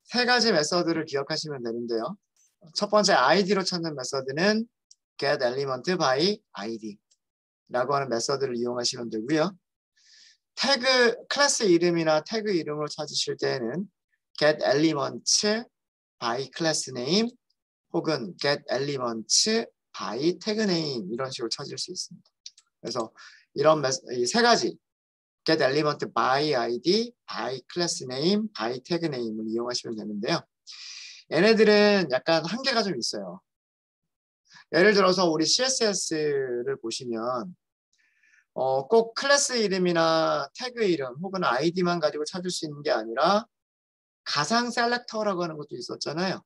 세 가지 메서드를 기억하시면 되는데요. 첫 번째 id로 찾는 메서드는 get element by id 라고 하는 메서드를 이용하시면 되고요. 태그 클래스 이름이나 태그 이름을 찾으실 때는 get elements by class name 혹은 get elements by tag name 이런 식으로 찾을 수 있습니다. 그래서 이런 이 세 가지 get element by id, by class name, by tag name을 이용하시면 되는데요. 얘네들은 약간 한계가 좀 있어요. 예를 들어서 우리 CSS를 보시면 꼭 클래스 이름이나 태그 이름 혹은 아이디만 가지고 찾을 수 있는 게 아니라 가상 셀렉터라고 하는 것도 있었잖아요.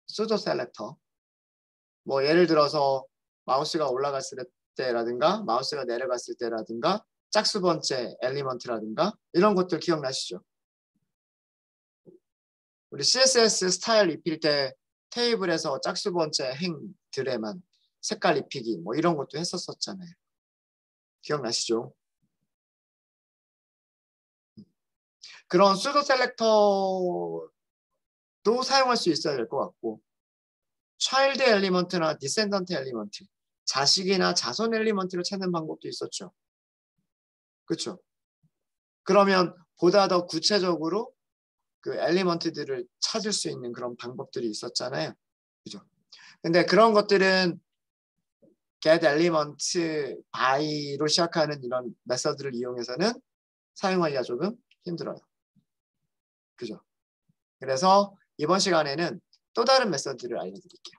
수도 셀렉터. 뭐 예를 들어서 마우스가 올라갔을 때라든가 마우스가 내려갔을 때라든가 짝수 번째 엘리먼트라든가 이런 것들 기억나시죠? 우리 CSS 스타일 입힐 때 테이블에서 짝수 번째 행들에만 색깔 입히기 뭐 이런 것도 했었잖아요. 기억나시죠? 그런 수도 셀렉터도 사용할 수 있어야 될 것 같고 차일드 엘리먼트나 디센던트 엘리먼트 자식이나 자손 엘리먼트를 찾는 방법도 있었죠. 그렇죠? 그러면 보다 더 구체적으로 그 엘리먼트들을 찾을 수 있는 그런 방법들이 있었잖아요. 그죠? 근데 그런 것들은 get element by로 시작하는 이런 메서드를 이용해서는 사용하기가 조금 힘들어요. 그죠? 그래서 이번 시간에는 또 다른 메서드를 알려드릴게요.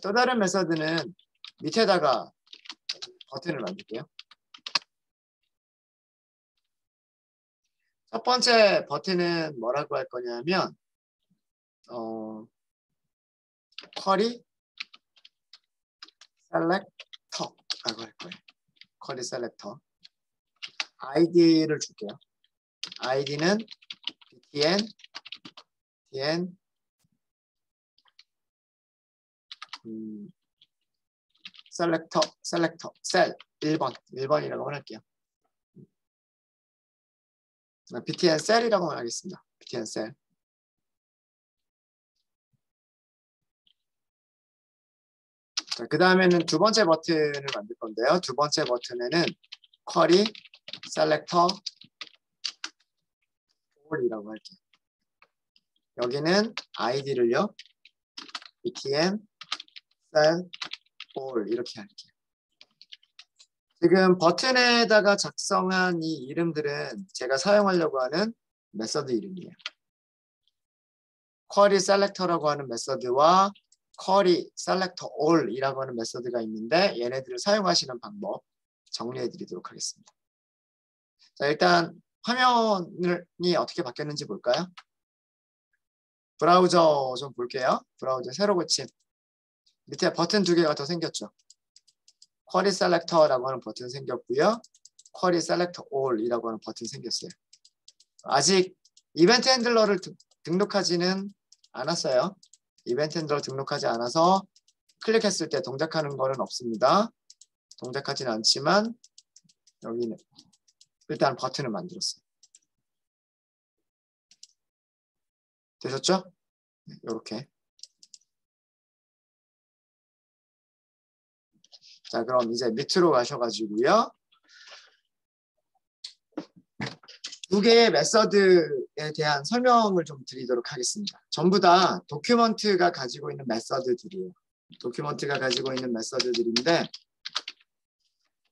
또 다른 메서드는 밑에다가 버튼을 만들게요. 첫 번째 버튼은 뭐라고 할 거냐면 쿼리 셀렉터라고 할 거예요. 쿼리 셀렉터. id를 줄게요. id는 btn 셀렉터 셀 1번이라고 할게요. btn 셀이라고 하겠습니다. btn 셀. 그 다음에는 두 번째 버튼을 만들 건데요. 두 번째 버튼에는 쿼리 셀렉터 all이라고 할게요. 여기는 id를요. btn 셀 all 이렇게 할게요. 지금 버튼에다가 작성한 이 이름들은 제가 사용하려고 하는 메서드 이름이에요. 쿼리 셀렉터라고 하는 메서드와 쿼리 셀렉터 all이라고 하는 메서드가 있는데 얘네들을 사용하시는 방법 정리해 드리도록 하겠습니다. 자, 일단 화면이 어떻게 바뀌었는지 볼까요? 브라우저 좀 볼게요. 브라우저 새로 고침. 밑에 버튼 두 개가 더 생겼죠. 쿼리 셀렉터라고 하는 버튼 생겼고요. 쿼리 셀렉터 all이라고 하는 버튼 생겼어요. 아직 이벤트 핸들러를 등록하지는 않았어요. 이벤트 핸들러 등록하지 않아서 클릭했을 때 동작하는 거는 없습니다. 동작하지는 않지만 여기는 일단 버튼을 만들었어요. 되셨죠? 이렇게. 자, 그럼 이제 밑으로 가셔가지고요. 두 개의 메서드에 대한 설명을 좀 드리도록 하겠습니다. 전부 다 도큐먼트가 가지고 있는 메서드들이에요. 도큐먼트가 가지고 있는 메서드들인데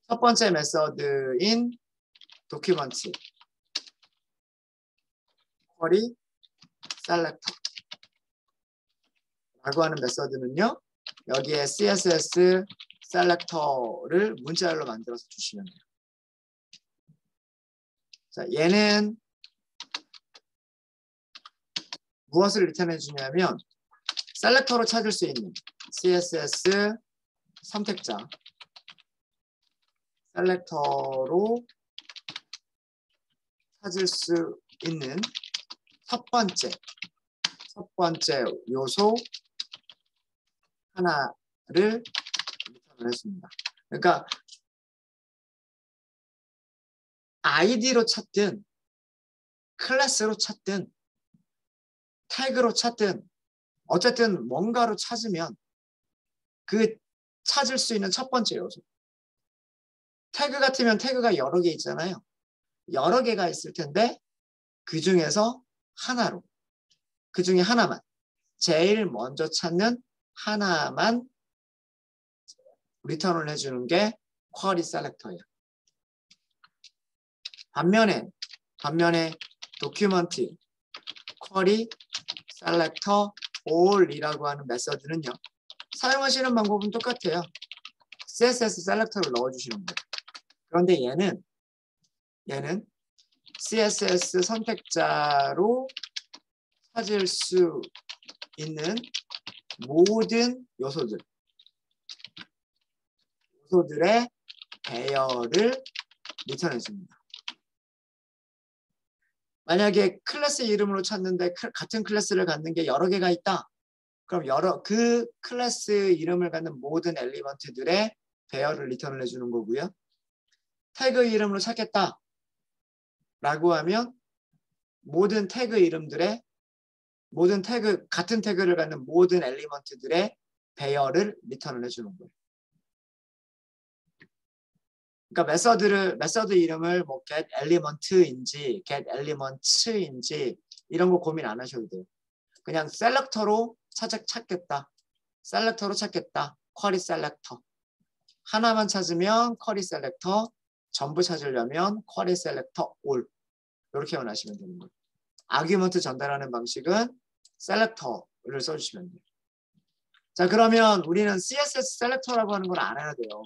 첫 번째 메서드인 도큐먼트 쿼리 셀렉터 라고 하는 메서드는요. 여기에 CSS 셀렉터를 문자열로 만들어서 주시면 돼요. 자, 얘는 무엇을 리턴해 주냐면 셀렉터로 찾을 수 있는 CSS 선택자 셀렉터로 찾을 수 있는 첫 번째 요소 하나를 리턴을 했습니다. 그러니까 아이디로 찾든 클래스로 찾든 태그로 찾든 어쨌든 뭔가로 찾으면 그 찾을 수 있는 첫 번째 요소. 태그 같으면 태그가 여러 개 있잖아요. 여러 개가 있을 텐데 그 중에서 하나로, 그 중에 하나만, 제일 먼저 찾는 하나만 리턴을 해주는 게 쿼리 셀렉터예요. 반면에 도큐먼트 쿼리 셀렉터 all이라고 하는 메서드는요. 사용하시는 방법은 똑같아요. CSS 셀렉터를 넣어주시는 거예요. 그런데 얘는 CSS 선택자로 찾을 수 있는 모든 요소들의 배열을 리턴해 줍니다. 만약에 클래스 이름으로 찾는데 같은 클래스를 갖는 게 여러 개가 있다. 그럼 그 클래스 이름을 갖는 모든 엘리먼트들의 배열을 리턴을 해주는 거고요. 태그 이름으로 찾겠다 라고 하면 모든 태그 이름들의 같은 태그를 갖는 모든 엘리먼트들의 배열을 리턴을 해주는 거예요. 그러니까 메서드 이름을 뭐 get element인지 get elements인지 이런 거 고민 안 하셔도 돼요. 그냥 셀렉터로 찾겠다. 셀렉터로 찾겠다. 쿼리 셀렉터. 하나만 찾으면 쿼리 셀렉터, 전부 찾으려면 쿼리 셀렉터 all. 이렇게 원하시면 되는 거예요. 아규먼트 전달하는 방식은 셀렉터를 써주시면 돼요. 자, 그러면 우리는 CSS 셀렉터라고 하는 걸 알아야 돼요.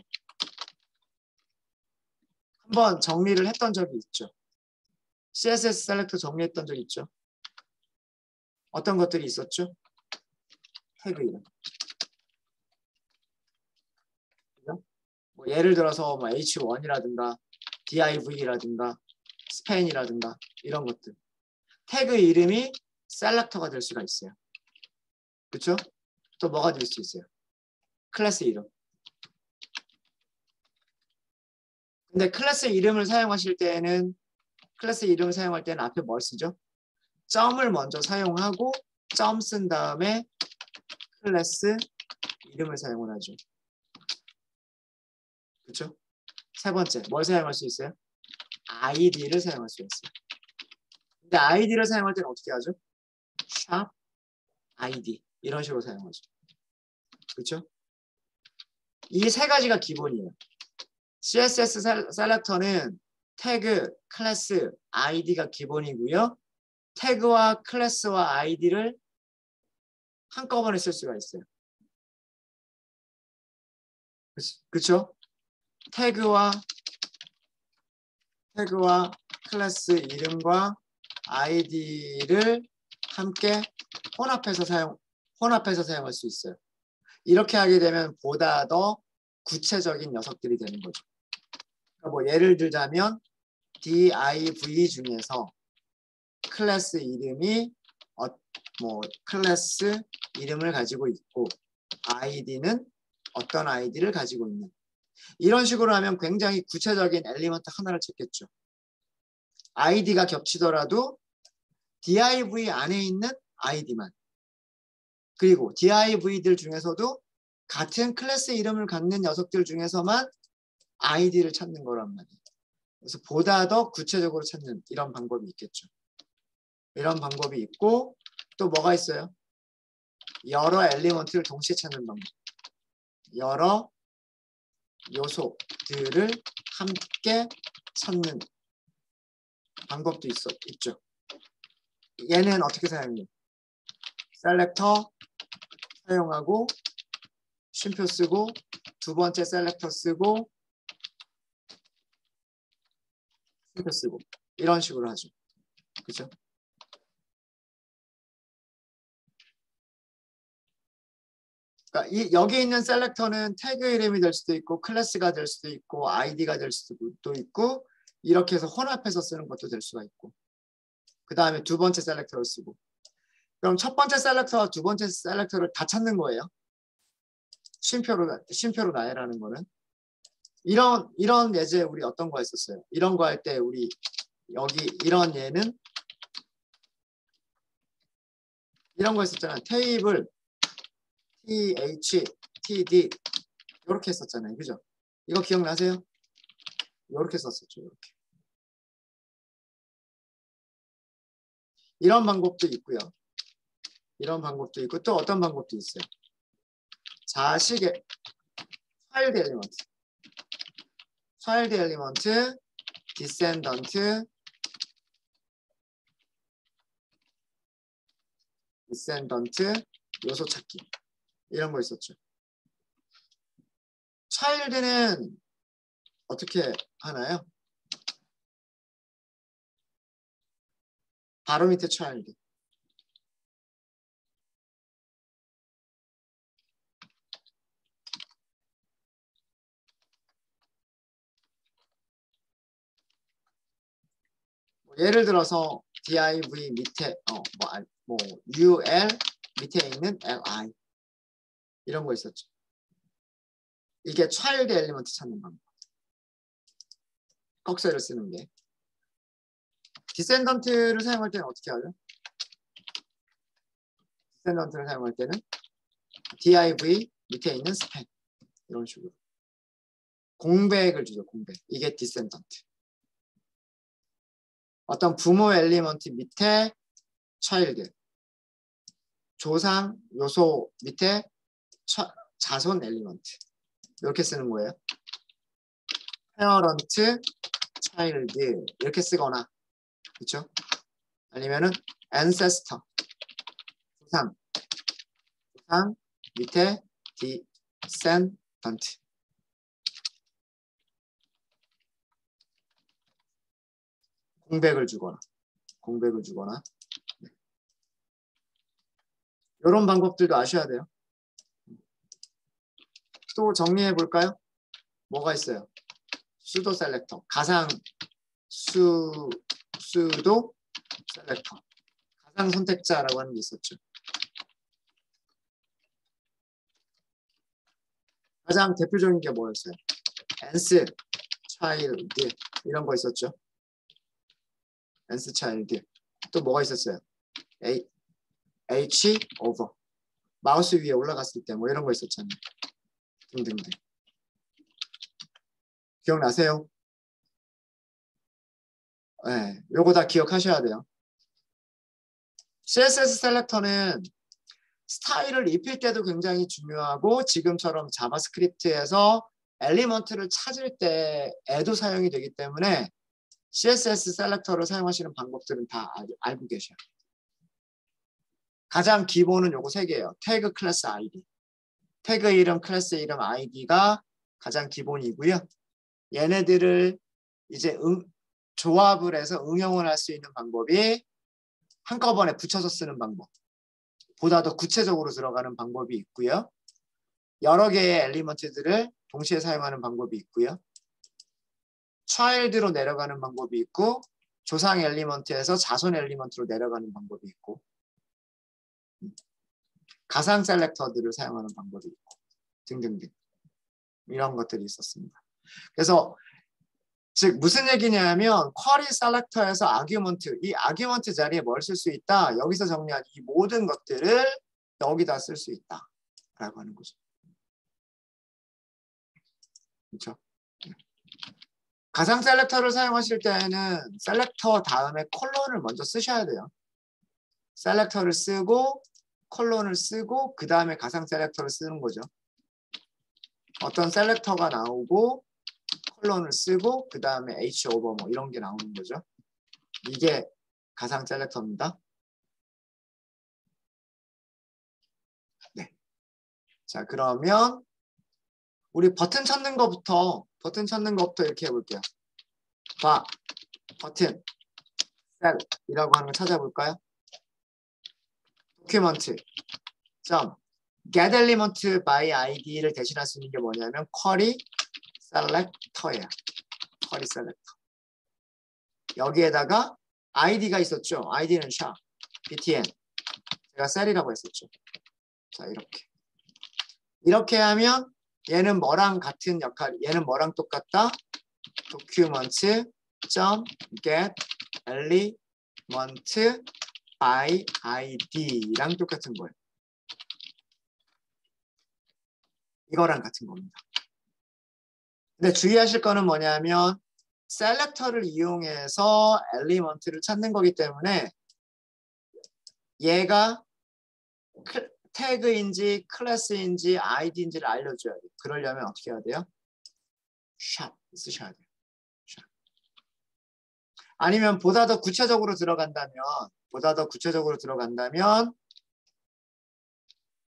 한번 정리를 했던 적이 있죠. CSS 셀렉터 정리했던 적 있죠. 어떤 것들이 있었죠? 태그 이름. 뭐 예를 들어서 뭐 H1이라든가 div라든가 스팬이라든가 이런 것들. 태그 이름이 셀렉터가 될 수가 있어요. 그렇죠? 또 뭐가 될 수 있어요? 클래스 이름. 근데 클래스 이름을 사용할 때는 앞에 뭘 쓰죠? 점을 먼저 사용하고 점 쓴 다음에 클래스 이름을 사용을 하죠. 그렇죠? 세 번째, 뭘 사용할 수 있어요? id를 사용할 수 있어요. 근데 id를 사용할 때는 어떻게 하죠? 샵 id 이런 식으로 사용하죠. 그렇죠? 이 세 가지가 기본이에요. CSS 셀렉터는 태그, 클래스, id가 기본이고요. 태그와 클래스와 id를 한꺼번에 쓸 수가 있어요. 그렇죠? 태그와 클래스 이름과 id를 함께 혼합해서 사용할 수 있어요. 이렇게 하게 되면 보다 더 구체적인 녀석들이 되는 거죠. 그러니까 뭐 예를 들자면 div 중에서 클래스 이름이 클래스 이름을 가지고 있고 id는 어떤 id를 가지고 있는 이런 식으로 하면 굉장히 구체적인 엘리먼트 하나를 찾겠죠. id가 겹치더라도 div 안에 있는 id만 그리고 div들 중에서도 같은 클래스 이름을 갖는 녀석들 중에서만 id를 찾는 거란 말이에요. 그래서 보다 더 구체적으로 찾는 이런 방법이 있겠죠. 이런 방법이 있고 또 뭐가 있어요? 여러 엘리먼트를 동시에 찾는 방법. 여러 요소들을 함께 찾는 방법도 있죠. 얘는 어떻게 사용해요? 셀렉터 사용하고 쉼표 쓰고 두 번째 셀렉터 쓰고 쉼표 쓰고 이런 식으로 하죠. 그죠? 그러니까 여기 있는 셀렉터는 태그 이름이 될 수도 있고 클래스가 될 수도 있고 id가 될 수도 있고 이렇게 해서 혼합해서 쓰는 것도 될 수가 있고 그 다음에 두 번째 셀렉터를 쓰고 그럼 첫 번째 셀렉터와 두 번째 셀렉터를 다 찾는 거예요. 쉼표로 나열하는 거는 이런 예제 우리 어떤 거 했었어요. 이런 거 할 때 우리 여기 이런 예는 이런 거 있었잖아요. 테이블 THTD 이렇게 했었잖아요. 그죠? 이거 기억나세요? 이렇게 썼었죠. 이렇게. 이런 방법도 있고요. 이런 방법도 있고 또 어떤 방법도 있어요. 자식의 차일드 엘리먼트, 차일드 엘리먼트, 디센던트, 요소 찾기 이런 거 있었죠. 차일드는 어떻게 하나요? 바로 밑에 차일드. 예를 들어서 div 밑에 ul 밑에 있는 li 이런 거 있었죠. 이게 차일드 엘리먼트 찾는 방법. 꺽쇠를 쓰는 게. 디센던트를 사용할 때는 어떻게 하죠? 디센던트를 사용할 때는 div 밑에 있는 스팬 이런 식으로 공백을 주죠. 공백. 이게 디센던트. 어떤 부모 엘리먼트 밑에 차일드, 조상 요소 밑에 자손 엘리먼트 이렇게 쓰는 거예요. 페어런트, 차일드 이렇게 쓰거나 그렇죠? 아니면은 ancestor, 조상 밑에 descendant 공백을 주거나 이런 방법들도 아셔야 돼요. 또 정리해 볼까요? 뭐가 있어요? 수도 셀렉터, 가상 수도 셀렉터, 가상 선택자라고 하는 게 있었죠. 가장 대표적인 게 뭐였어요? ans child 이런 거 있었죠. ans child 또 뭐가 있었어요? h over 마우스 위에 올라갔을 때 뭐 이런 거 있었잖아요. 등등등. 기억나세요? 네, 요거 다 기억하셔야 돼요. CSS 셀렉터는 스타일을 입힐 때도 굉장히 중요하고 지금처럼 자바스크립트에서 엘리먼트를 찾을 때에도 사용이 되기 때문에 CSS 셀렉터를 사용하시는 방법들은 다 알고 계셔요. 가장 기본은 요거 3개예요. 태그, 클래스, 아이디. 태그 이름, 클래스 이름, 아이디가 가장 기본이고요. 얘네들을 이제 조합을 해서 응용을 할 수 있는 방법이 한꺼번에 붙여서 쓰는 방법. 보다 더 구체적으로 들어가는 방법이 있고요. 여러 개의 엘리먼트들을 동시에 사용하는 방법이 있고요. 차일드로 내려가는 방법이 있고 조상 엘리먼트에서 자손 엘리먼트로 내려가는 방법이 있고 가상 셀렉터들을 사용하는 방법이 있고 등등등 이런 것들이 있었습니다. 그래서 즉 무슨 얘기냐면 쿼리 셀렉터에서 아규먼트, 이 아규먼트 자리에 뭘 쓸 수 있다. 여기서 정리한 이 모든 것들을 여기다 쓸 수 있다. 라고 하는 거죠. 그렇죠? 가상 셀렉터를 사용하실 때는 셀렉터 다음에 콜론을 먼저 쓰셔야 돼요. 셀렉터를 쓰고 콜론을 쓰고 그 다음에 가상 셀렉터를 쓰는 거죠. 어떤 셀렉터가 나오고 콜론을 쓰고 그 다음에 H 오버 뭐 이런 게 나오는 거죠. 이게 가상 셀렉터입니다. 네. 자 그러면 우리 버튼 찾는 것부터 이렇게 해볼게요. 버튼 셀이라고 하는 걸 찾아볼까요? 도큐먼트 get element by id를 대신할 수 있는 게 뭐냐면 query selector예요. query selector. 여기에다가 id가 있었죠. id는 샵 btn 제가 셀이라고 했었죠. 자 이렇게 하면 얘는 뭐랑 같은 역할, 얘는 뭐랑 똑같다? document.get element by id랑 똑같은 거예요. 이거랑 같은 겁니다. 근데 주의하실 거는 뭐냐면 셀렉터를 이용해서 엘리먼트를 찾는 거기 때문에 얘가 태그인지 클래스인지 아이디인지를 알려줘야 돼요. 그러려면 어떻게 해야 돼요? 샵 쓰셔야 돼요. 샵. 아니면 보다 더 구체적으로 들어간다면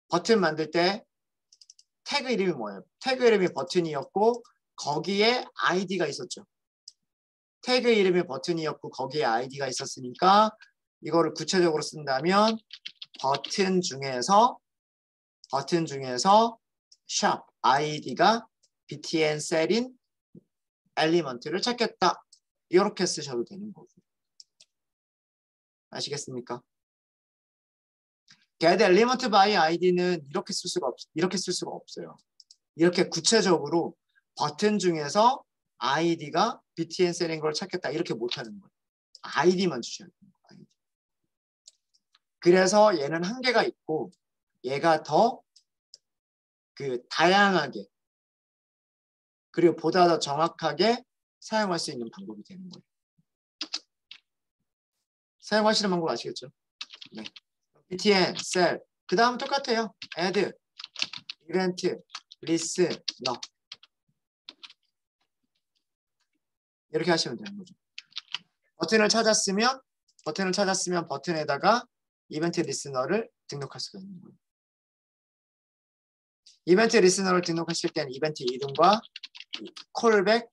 버튼 만들 때 태그 이름이 뭐예요? 태그 이름이 버튼이었고 거기에 아이디가 있었죠. 태그 이름이 버튼이었고 거기에 아이디가 있었으니까 이거를 구체적으로 쓴다면 버튼 중에서 샵 id가 btn 셀인 엘리먼트를 찾겠다. 이렇게 쓰셔도 되는 거고요. 아시겠습니까? get element by id는 이렇게 쓸 수가 없어요. 이렇게 구체적으로 버튼 중에서 id가 btn 셀인 걸 찾겠다. 이렇게 못하는 거예요. id만 주셔야 돼요. ID. 그래서 얘는 한계가 있고 얘가 더 다양하게 그리고 보다 더 정확하게 사용할 수 있는 방법이 되는 거예요. 사용하시는 방법 아시겠죠? 네. btn, 셀, 그 다음 똑같아요. add, event, listener 이렇게 하시면 되는 거죠. 버튼을 찾았으면 버튼에다가 이벤트 리스너를 등록할 수가 있는 거예요. 이벤트 리스너를 등록하실 때는 이벤트 이름과 콜백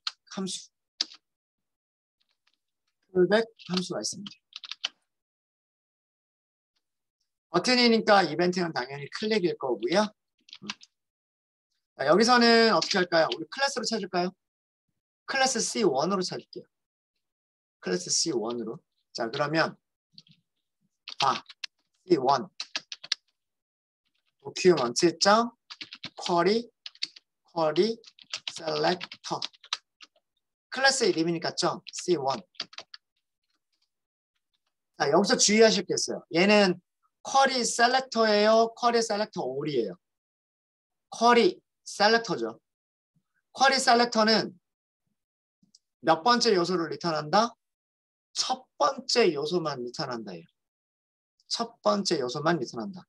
함수가 있습니다. 버튼이니까 이벤트는 당연히 클릭일 거고요. 자, 여기서는 어떻게 할까요? 우리 클래스로 찾을까요? 클래스 C1으로 찾을게요. 클래스 C1으로. 자, 그러면 C1 document.query selector 클래스 이름이니까 C1. 자, 여기서 주의하실 게 있어요. 얘는 쿼리 셀렉터예요? 쿼리 셀렉터 올이에요? 쿼리 셀렉터죠. 쿼리 셀렉터는 몇 번째 요소를 리턴한다? 첫 번째 요소만 리턴한다. 첫 번째 요소만 리턴한다.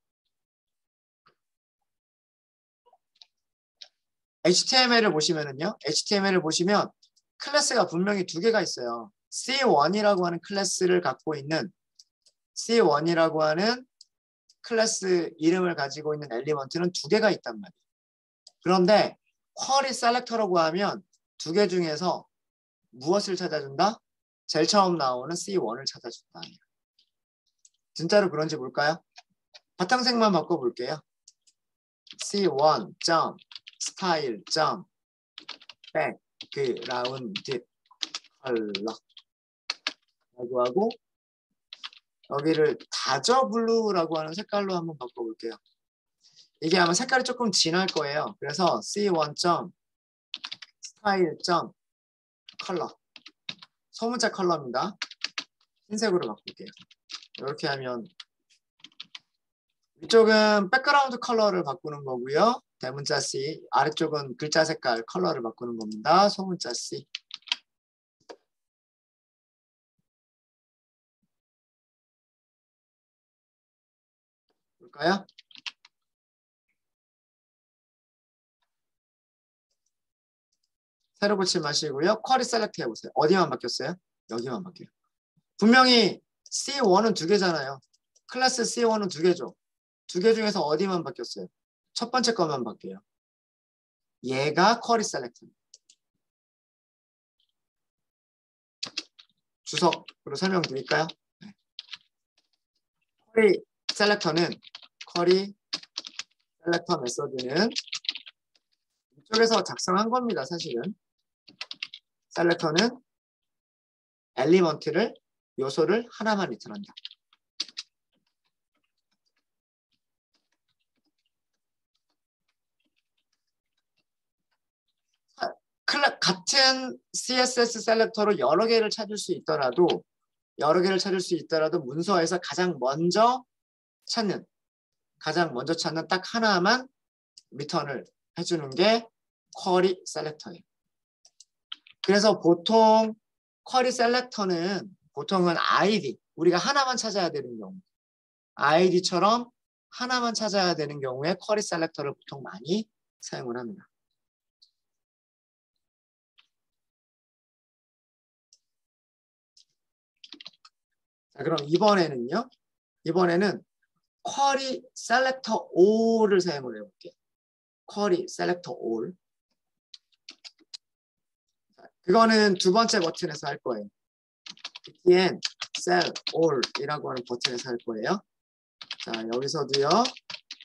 HTML을 보시면은요. HTML을 보시면 클래스가 분명히 두 개가 있어요. C1이라고 하는 클래스를 갖고 있는 C1이라고 하는 클래스 이름을 가지고 있는 엘리먼트는 두 개가 있단 말이에요. 그런데 쿼리 셀렉터라고 하면 두 개 중에서 무엇을 찾아준다? 제일 처음 나오는 C1을 찾아준다. 진짜로 그런지 볼까요? 바탕색만 바꿔볼게요. C1.style.background color 라고 하고 여기를 다저 블루라고 하는 색깔로 한번 바꿔볼게요. 이게 아마 색깔이 조금 진할 거예요. 그래서 C1.style.color 소문자 컬러입니다. 흰색으로 바꿀게요. 이렇게 하면 위쪽은 백그라운드 컬러를 바꾸는 거고요. 대문자 C, 아래쪽은 글자 색깔 컬러를 바꾸는 겁니다. 소문자 C. 볼까요? 새로 고치 마시고요. 쿼리 셀렉트 해보세요. 어디만 바뀌었어요? 여기만 바뀌어요. 분명히 C1은 두 개잖아요. 클래스 C1은 두 개죠. 두 개 중에서 어디만 바뀌었어요? 첫 번째 것만 바뀌어요. 얘가 쿼리 셀렉트입니다. 주석으로 설명드릴까요? 네. 쿼리 셀렉터 메서드는 이쪽에서 작성한 겁니다. 사실은 셀렉터는 엘리먼트를 요소를 하나만 리턴한다. 같은 CSS 셀렉터로 여러 개를 찾을 수 있더라도 여러 개를 찾을 수 있더라도 문서에서 가장 먼저 찾는 딱 하나만 리턴을 해주는 게 쿼리 셀렉터예요. 그래서 보통 쿼리 셀렉터는 보통은 아이디, 우리가 하나만 찾아야 되는 경우, 아이디처럼 하나만 찾아야 되는 경우에 쿼리 셀렉터를 보통 많이 사용을 합니다. 자, 그럼 이번에는 쿼리 셀렉터 all을 사용을 해볼게요. 쿼리 셀렉터 all. 그거는 두 번째 버튼에서 할 거예요. btn cell all이라고 하는 버튼에서 할 거예요. 자, 여기서도요.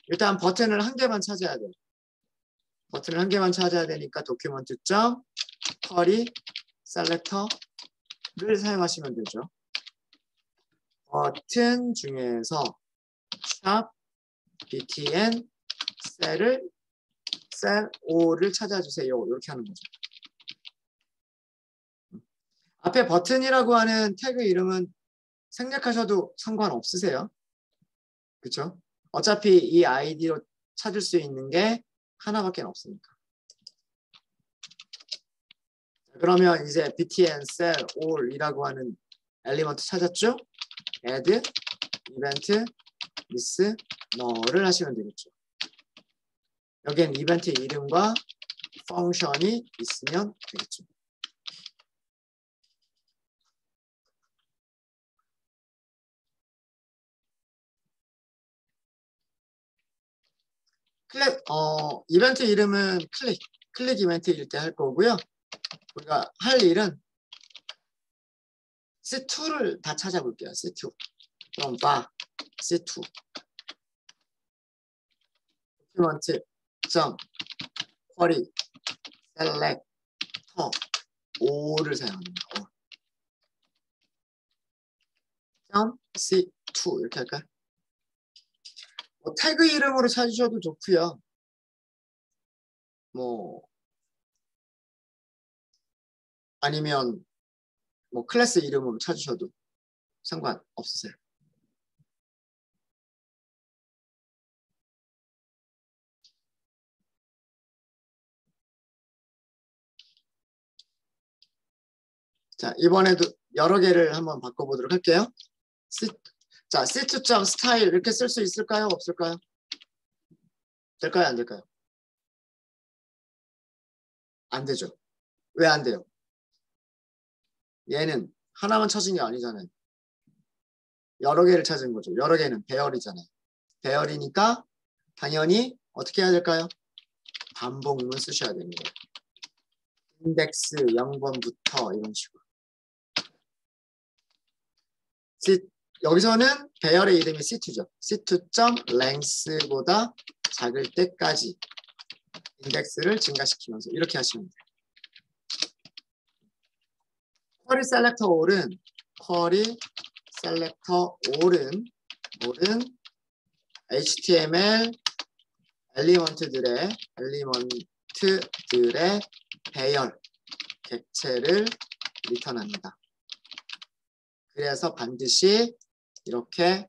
일단 버튼을 한 개만 찾아야 돼요. 버튼을 한 개만 찾아야 되니까 document.query selector를 사용하시면 되죠. 버튼 중에서 샵 btn cell all을 찾아주세요. 이렇게 하는 거죠. 앞에 버튼이라고 하는 태그 이름은 생략하셔도 상관없으세요. 그렇죠? 어차피 이 아이디로 찾을 수 있는 게 하나밖에 없으니까. 그러면 이제 btn cell all이라고 하는 엘리먼트 찾았죠? add event with null을 하시면 되겠죠. 여기엔 이벤트 이름과 펑션이 있으면 되겠죠. 이벤트 이름은 클릭 이벤트일 때 할 거고요. 우리가 할 일은 C2를 다 찾아볼게요. C2. 그럼 C2. document.query selector all을 사용합니다. C2 이렇게 할까요? 태그 이름으로 찾으셔도 좋고요. 아니면 클래스 이름으로 찾으셔도 상관없으세요. 자, 이번에도 여러 개를 한번 바꿔보도록 할게요. 자, C2.style 이렇게 쓸 수 있을까요? 없을까요? 될까요? 안 될까요? 안 되죠. 왜 안 돼요? 얘는 하나만 찾은 게 아니잖아요. 여러 개를 찾은 거죠. 여러 개는 배열이잖아요. 배열이니까 당연히 어떻게 해야 될까요? 반복문 쓰셔야 되는 거예요. 인덱스 0번부터 이런 식으로. 여기서는 배열의 이름이 C2죠. C2.length보다 작을 때까지 인덱스를 증가시키면서 이렇게 하시면 돼요. 쿼리 셀렉터 all은 HTML 엘리먼트들의 배열 객체를 리턴합니다. 그래서 반드시 이렇게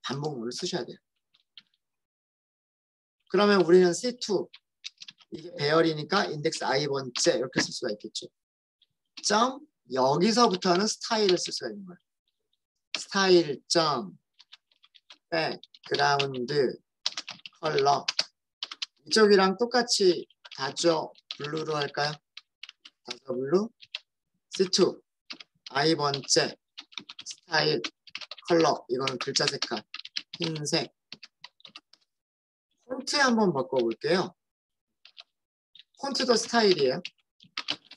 반복문을 쓰셔야 돼요. 그러면 우리는 C2 이게 배열이니까 인덱스 i번째 이렇게 쓸 수가 있겠죠. 여기서부터는 스타일을 쓸 수가 있는 거예요. 스타일 백그라운드 컬러 이쪽이랑 똑같이 다저 블루로 할까요? 다저 블루 C2 i번째 스타일 컬러 이거는 글자 색깔 흰색 폰트 한번 바꿔볼게요. 폰트도 스타일이에요.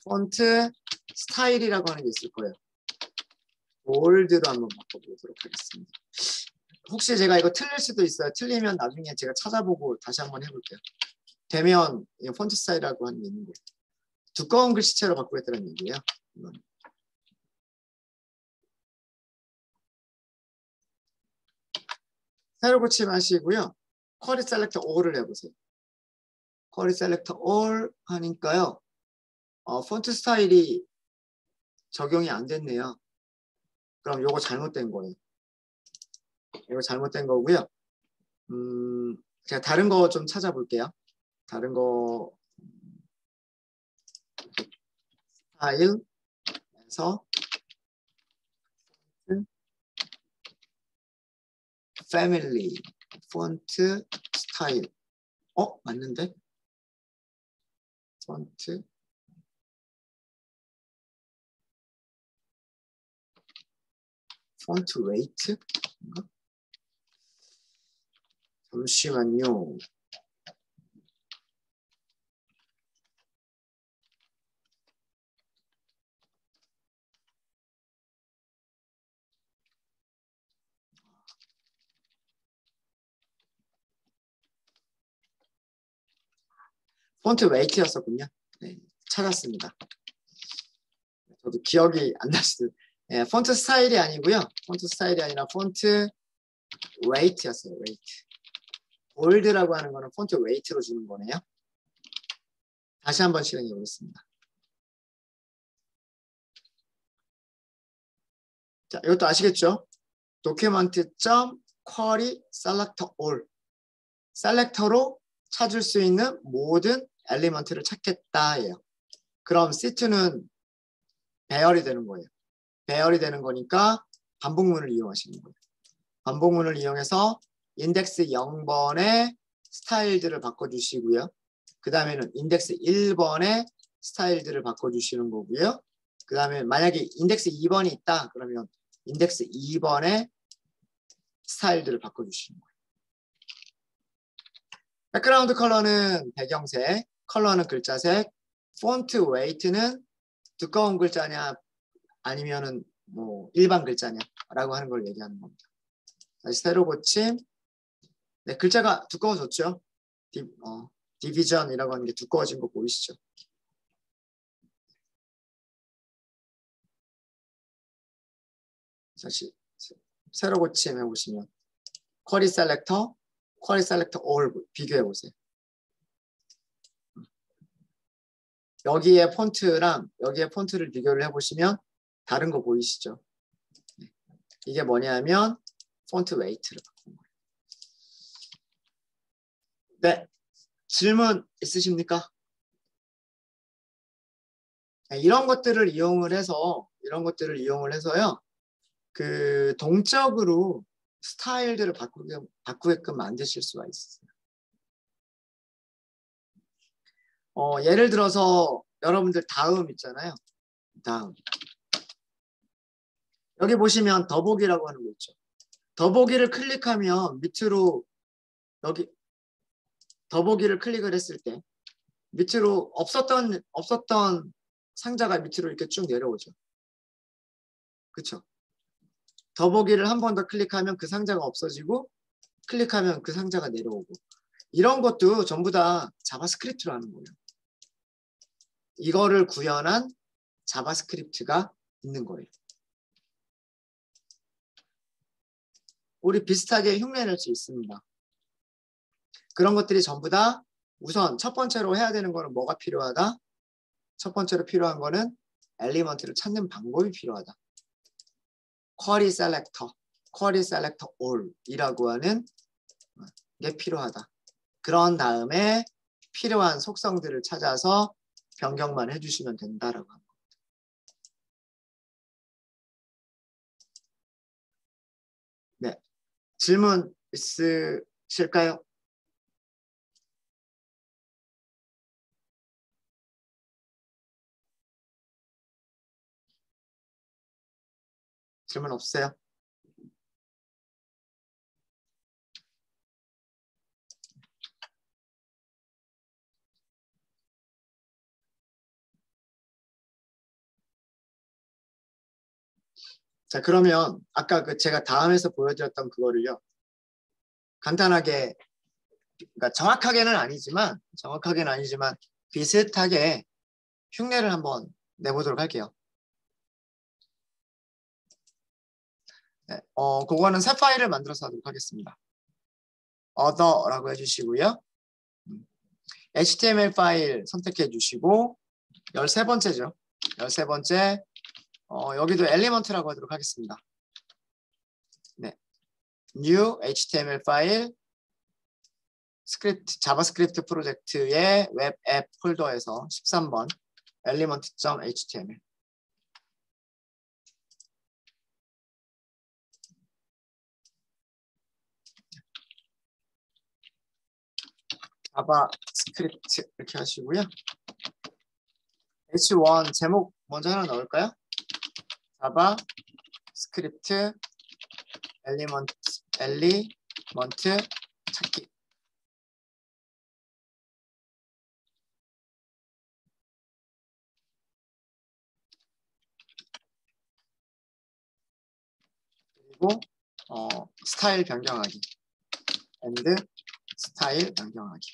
폰트 스타일이라고 하는 게 있을 거예요. 볼드로 한번 바꿔보도록 하겠습니다. 혹시 제가 이거 틀릴 수도 있어요. 틀리면 나중에 제가 찾아보고 다시 한번 해볼게요. 되면 폰트 스타일이라고 하는 게 있는 거예요. 두꺼운 글씨체로 바꾸겠다는 얘기예요. 이건. 새로 고침하시고요. 쿼리 셀렉터 all을 해보세요. 쿼리 셀렉터 all 하니까요. 폰트 스타일이 적용이 안 됐네요. 그럼 요거 잘못된 거예요. 이거 잘못된 거고요. 제가 다른 거 좀 찾아볼게요. 다른 거 스타일에서 패밀리 폰트 스타일 맞는데? 폰트 웨이트? 잠시만요. 폰트 웨이트였었군요. 네, 찾았습니다. 저도 기억이 안 나시죠. 네, 폰트 스타일이 아니고요. 폰트 스타일이 아니라 폰트 웨이트였어요. 웨이트. 볼드라고 하는 거는 폰트 웨이트로 주는 거네요. 다시 한번 실행해 보겠습니다. 자, 이것도 아시겠죠? document.query selector all. 셀렉터로 찾을 수 있는 모든 엘리먼트를 찾겠다예요. 그럼 C2는 배열이 되는 거예요. 배열이 되는 거니까 반복문을 이용하시는 거예요. 반복문을 이용해서 인덱스 0번의 스타일들을 바꿔주시고요. 그 다음에는 인덱스 1번의 스타일들을 바꿔주시는 거고요. 그 다음에 만약에 인덱스 2번이 있다 그러면 인덱스 2번의 스타일들을 바꿔주시는 거예요. 백그라운드 컬러는 배경색, 컬러는 글자색, 폰트 웨이트는 두꺼운 글자냐 아니면은 뭐 일반 글자냐라고 하는 걸 얘기하는 겁니다. 다시 새로 고침. 네, 글자가 두꺼워졌죠. 디비전이라고 하는 게 두꺼워진 거 보이시죠? 다시 새로 고침 해보시면 쿼리 셀렉터 all 비교해 보세요. 여기에 폰트랑 여기에 폰트를 비교를 해보시면 다른 거 보이시죠? 이게 뭐냐면 폰트 웨이트를 바꾼 거예요. 네, 질문 있으십니까? 네, 이런 것들을 이용을 해서요. 그 동적으로 스타일들을 바꾸게끔 만드실 수가 있어요. 예를 들어서 여러분들 다음 있잖아요. 다음. 여기 보시면 더보기라고 하는 거 있죠. 더보기를 클릭하면 밑으로 여기 더보기를 클릭을 했을 때 밑으로 없었던 상자가 밑으로 이렇게 쭉 내려오죠. 그렇죠? 더보기를 한 번 더 클릭하면 그 상자가 없어지고 클릭하면 그 상자가 내려오고 이런 것도 전부 다 자바스크립트로 하는 거예요. 이거를 구현한 자바스크립트가 있는 거예요. 우리 비슷하게 흉내낼 수 있습니다. 그런 것들이 전부 다 우선 첫 번째로 해야 되는 거는 뭐가 필요하다? 첫 번째로 필요한 거는 엘리먼트를 찾는 방법이 필요하다. 쿼리 셀렉터 all 이라고 하는 게 필요하다. 그런 다음에 필요한 속성들을 찾아서 변경만 해주시면 된다라고 합니다. 네, 질문 있으실까요? 질문 없어요? 자, 그러면 아까 제가 다음에서 보여드렸던 그거를요. 간단하게, 그러니까 정확하게는 아니지만 비슷하게 흉내를 한번 내보도록 할게요. 네, 그거는 새 파일을 만들어서 하도록 하겠습니다. other라고 해주시고요. HTML 파일 선택해 주시고 13번째죠. 13번째 여기도 엘리먼트라고 하도록 하겠습니다. new HTML 파일 스크립트 자바스크립트 프로젝트의 웹 앱 폴더에서 13번 element.html 자바스크립트 이렇게 하시고요. H1 제목 먼저 하나 넣을까요? 자바스크립트 엘리먼트 찾기. 그리고 스타일 변경하기. and 스타일 변경하기.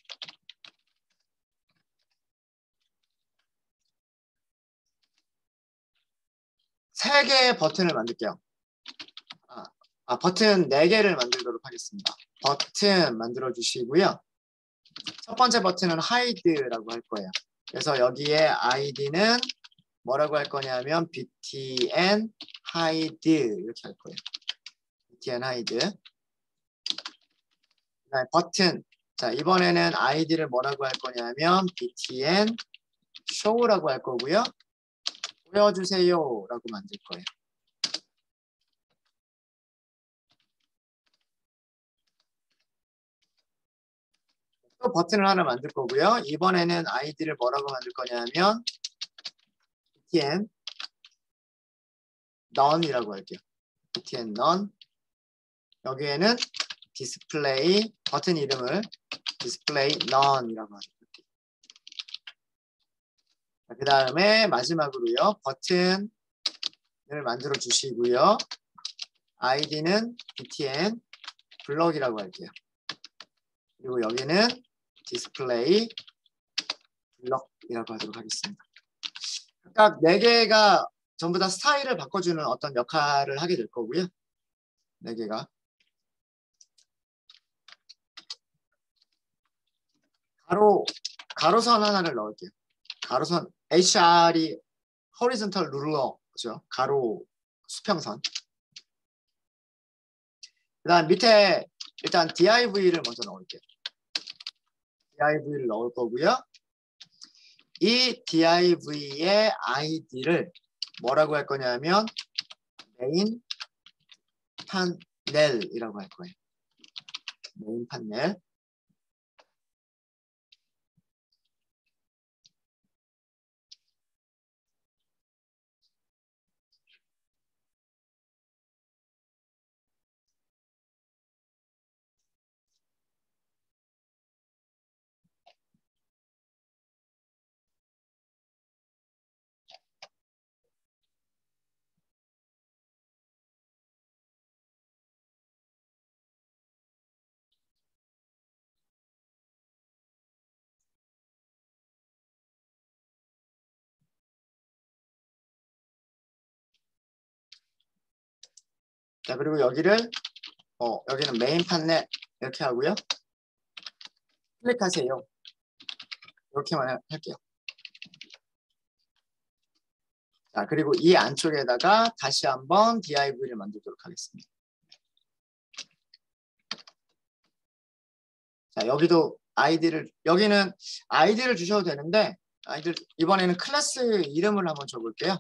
세 개의 버튼을 만들게요. 버튼 4개를 만들도록 하겠습니다. 버튼 만들어 주시고요. 첫 번째 버튼은 hide라고 할 거예요. 그래서 여기에 id는 뭐라고 할 거냐면 btn hide 이렇게 할 거예요. btn hide. 그다음에 버튼. 자, 이번에는 id를 뭐라고 할 거냐면 btn show라고 할 거고요. 보여주세요라고 만들 거예요. 또 버튼을 하나 만들 거고요. 이번에는 id를 뭐라고 만들 거냐면 btn none이라고 할게요. btn none. 여기에는 디스플레이 버튼 이름을 디스플레이 none이라고 할게요. 그 다음에 마지막으로요. 버튼을 만들어 주시고요. id는 btn 블럭이라고 할게요. 그리고 여기는 디스플레이 블럭이라고 하도록 하겠습니다. 각각 4개가 전부 다 스타일을 바꿔주는 어떤 역할을 하게 될 거고요. 4개가. 가로선 하나를 넣을게요. 가로선 HR이 horizontal ruler죠. 가로 수평선. 그 다음 밑에 일단 div를 먼저 넣을게요. div를 넣을 거고요. 이 div의 id를 뭐라고 할 거냐면 메인 판넬이라고 할 거예요. 메인 판넬. 자, 그리고 여기를 여기는 메인 판넬 이렇게 하고요. 클릭하세요. 이렇게만 할게요. 자, 그리고 이 안쪽에다가 다시 한번 div를 만들도록 하겠습니다. 자, 여기는 id를 주셔도 되는데 이번에는 클래스 이름을 한번 줘볼게요.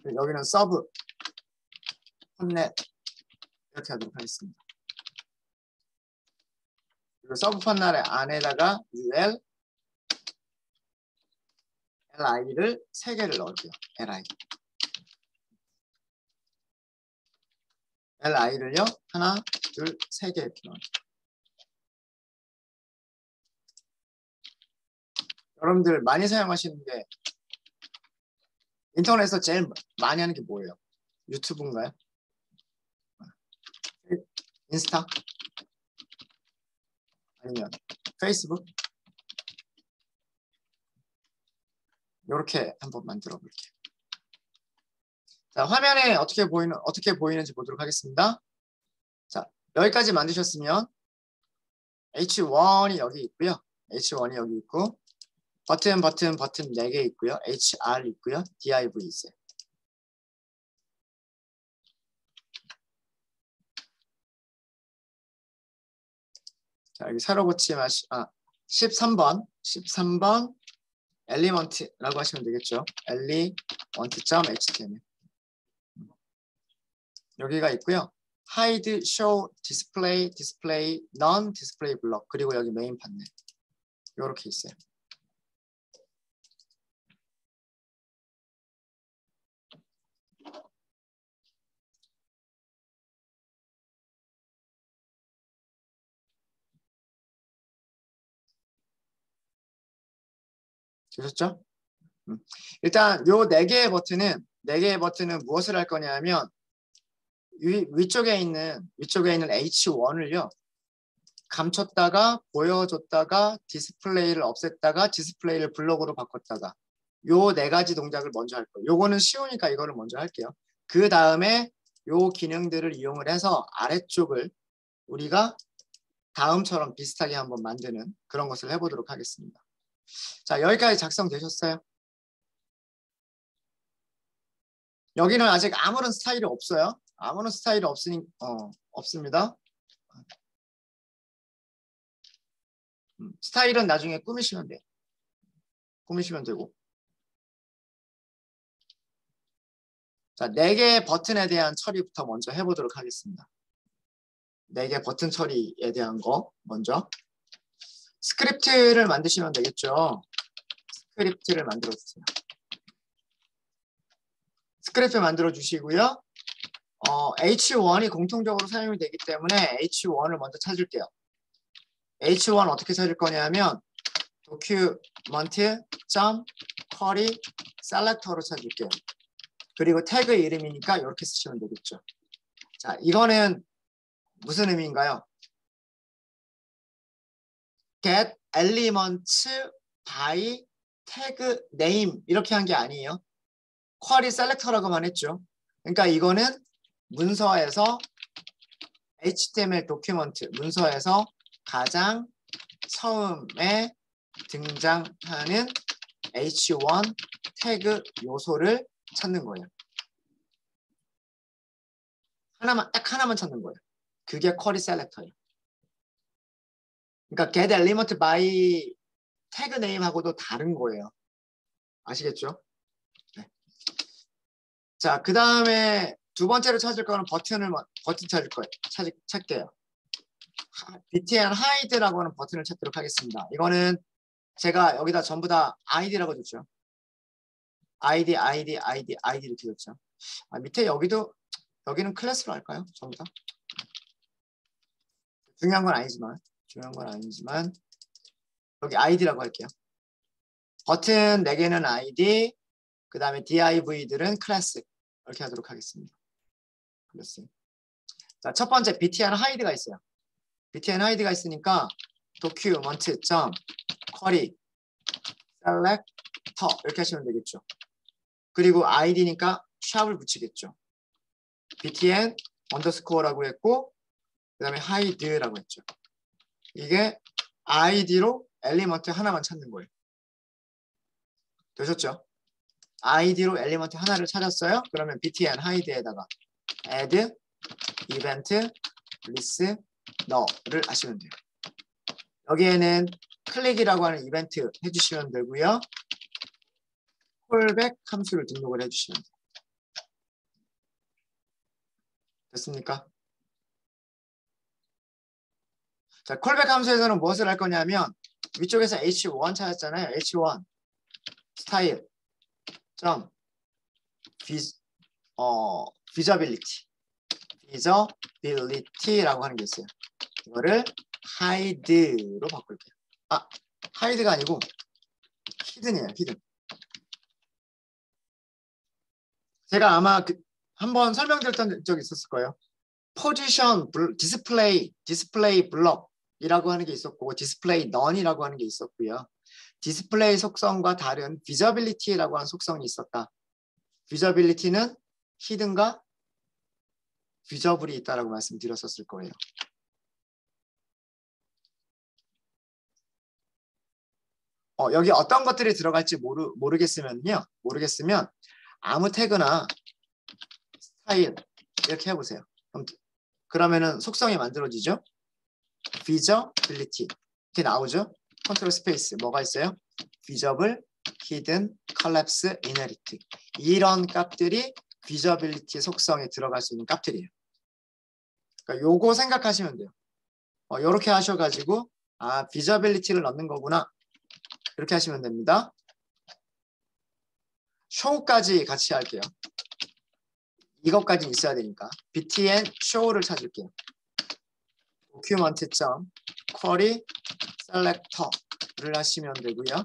여기는 서브 판넬 이렇게 하도록 하겠습니다. 그리고 서브 판넬의 안에다가 ul li를 3개를 넣을게요. li를요 하나, 둘, 3개 이렇게 넣을게요. 여러분들 많이 사용하시는 게 인터넷에서 제일 많이 하는 게 뭐예요? 유튜브인가요? 인스타? 아니면 페이스북? 이렇게 한번 만들어 볼게요. 자, 화면에 어떻게 보이는지 보도록 하겠습니다. 자, 여기까지 만드셨으면 H1이 여기 있고요. H1이 여기 있고 버튼 4개 있고요. HR 있고요. div 있어요. 자, 여기 새로 고치면 13번 엘리먼트라고 하시면 되겠죠. element.html 여기가 있고요. hide, show, display, display, none, display block 그리고 여기 메인 판넬 이렇게 있어요. 되셨죠? 일단 요 네 개의 버튼은 무엇을 할 거냐면 위쪽에 있는 H1을요. 감췄다가 보여줬다가 디스플레이를 없앴다가 디스플레이를 블록으로 바꿨다가 요 네 가지 동작을 먼저 할 거예요. 요거는 쉬우니까 이거를 먼저 할게요. 그 다음에 요 기능들을 이용을 해서 아래쪽을 우리가 다음처럼 비슷하게 한번 만드는 그런 것을 해보도록 하겠습니다. 자, 여기까지 작성되셨어요? 여기는 아직 아무런 스타일이 없어요. 아무런 스타일이 없습니다. 스타일은 나중에 꾸미시면 돼요. 꾸미시면 되고. 자, 4개의 버튼에 대한 처리부터 먼저 해보도록 하겠습니다. 4개 버튼 처리에 대한 거 먼저. 스크립트를 만드시면 되겠죠. 스크립트를 만들어 주세요. 스크립트 만들어 주시고요. H1이 공통적으로 사용이 되기 때문에 H1을 먼저 찾을게요. H1 어떻게 찾을 거냐면 document.query selector로 찾을게요. 그리고 태그 이름이니까 이렇게 쓰시면 되겠죠. 자, 이거는 무슨 의미인가요? get elements by tag name 이렇게 한 게 아니에요. query selector라고만 했죠. 그러니까 이거는 문서에서 HTML 도큐먼트 문서에서 가장 처음에 등장하는 H1 태그 요소를 찾는 거예요. 딱 하나만 찾는 거예요. 그게 query selector예요. 그러니까 get element by 태그 네임하고도 다른 거예요. 아시겠죠? 네. 자, 그 다음에 두 번째로 찾을 거는 버튼 찾을 거예요. 찾게요. btn hide라고 하는 버튼을 찾도록 하겠습니다. 이거는 제가 여기다 전부 다 id라고 줬죠. id 이렇게 줬죠. 밑에 여기는 클래스로 할까요? 전부 다. 중요한 건 아니지만 여기 id라고 할게요. 버튼 4개는 id, 그 다음에 div들은 클래스 이렇게 하도록 하겠습니다. 클래스. 자, 첫 번째 btn hide가 있어요. btn hide가 있으니까 document.query selector 이렇게 하시면 되겠죠. 그리고 id니까 샵을 붙이겠죠. btn underscore라고 했고 그 다음에 hide라고 했죠. 이게 id로 엘리먼트 하나만 찾는 거예요. 되셨죠? id로 엘리먼트 하나를 찾았어요. 그러면 btn hide에다가 add event listener를 하시면 돼요. 여기에는 클릭이라고 하는 이벤트 해주시면 되고요. 콜백 함수를 등록을 해주시면 돼요. 됐습니까? 자, 콜백 함수에서는 무엇을 할 거냐면 위쪽에서 H1 찾았잖아요. H1 스타일 점 visibility라고 하는 게 있어요. 이거를 hide로 바꿀게요. hide가 아니고 hidden이에요. hidden. 제가 아마 한번 설명드렸던 적이 있었을 거예요. 포지션, 디스플레이 블럭이라고 하는 게 있었고 디스플레이 none이라고 하는 게 있었고요. 디스플레이 속성과 다른 visibility라고 하는 속성이 있었다. visibility는 hidden과 visible이 있다라고 말씀드렸었을 거예요. 여기 어떤 것들이 들어갈지 모르겠으면 아무 태그나 스타일 이렇게 해보세요. 그러면은 속성이 만들어지죠. visibility 이렇게 나오죠. 컨트롤 스페이스 뭐가 있어요? visible, hidden, collapse, inherit 이런 값들이 visibility 속성에 들어갈 수 있는 값들이에요. 그러니까 요거 생각하시면 돼요. 요렇게 하셔가지고 visibility를 넣는 거구나 이렇게 하시면 됩니다. show까지 같이 할게요. 이것까지 있어야 되니까 btn show를 찾을게요. document.query selector를 하시면 되고요.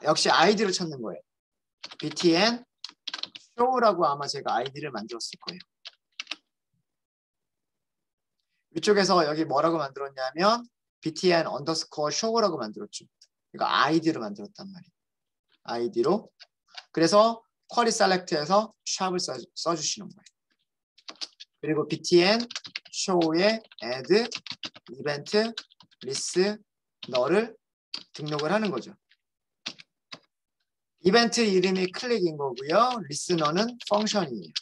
역시 아이디로 찾는 거예요. btn show라고 아마 제가 아이디를 만들었을 거예요. 위쪽에서 여기 뭐라고 만들었냐면 btn underscore show라고 만들었죠. 이거 아이디로 만들었단 말이에요. 아이디로. 그래서 쿼리 셀렉트에서 샵을 써주시는 거예요. 그리고 btn show에 add event listener를 등록을 하는 거죠. 이벤트 이름이 클릭인 거고요. 리스너는 펑션이에요.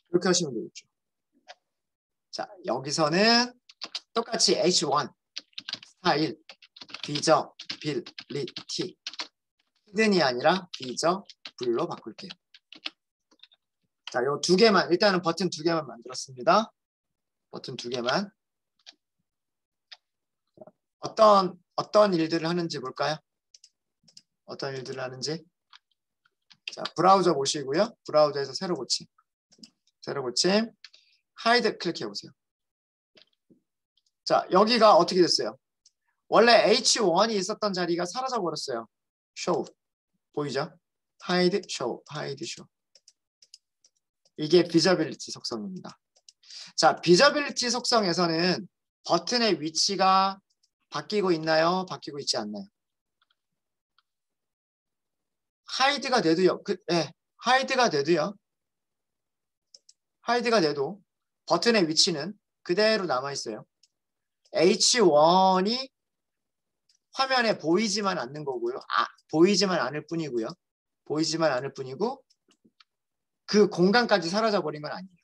이렇게 하시면 되겠죠. 자, 여기서는 똑같이 h1 스타일 visibility 히든이 아니라 visible로 바꿀게요. 자, 요 두 개만 일단은 버튼 두 개만 만들었습니다. 버튼 두 개만 어떤 일들을 하는지 볼까요? 어떤 일들을 하는지. 자, 브라우저 보시고요. 브라우저에서 새로 고침. 하이드 클릭해 보세요. 자, 여기가 어떻게 됐어요? 원래 H1이 있었던 자리가 사라져 버렸어요. show. 보이죠? hide, show. 이게 visibility 속성입니다. 자, visibility 속성에서는 버튼의 위치가 바뀌고 있나요? 바뀌고 있지 않나요? 하이드가 돼도요. 하이드가 돼도 버튼의 위치는 그대로 남아 있어요. H1이 화면에 보이지만 않는 거고요. 보이지만 않을 뿐이고요. 그 공간까지 사라져 버린 건 아니에요.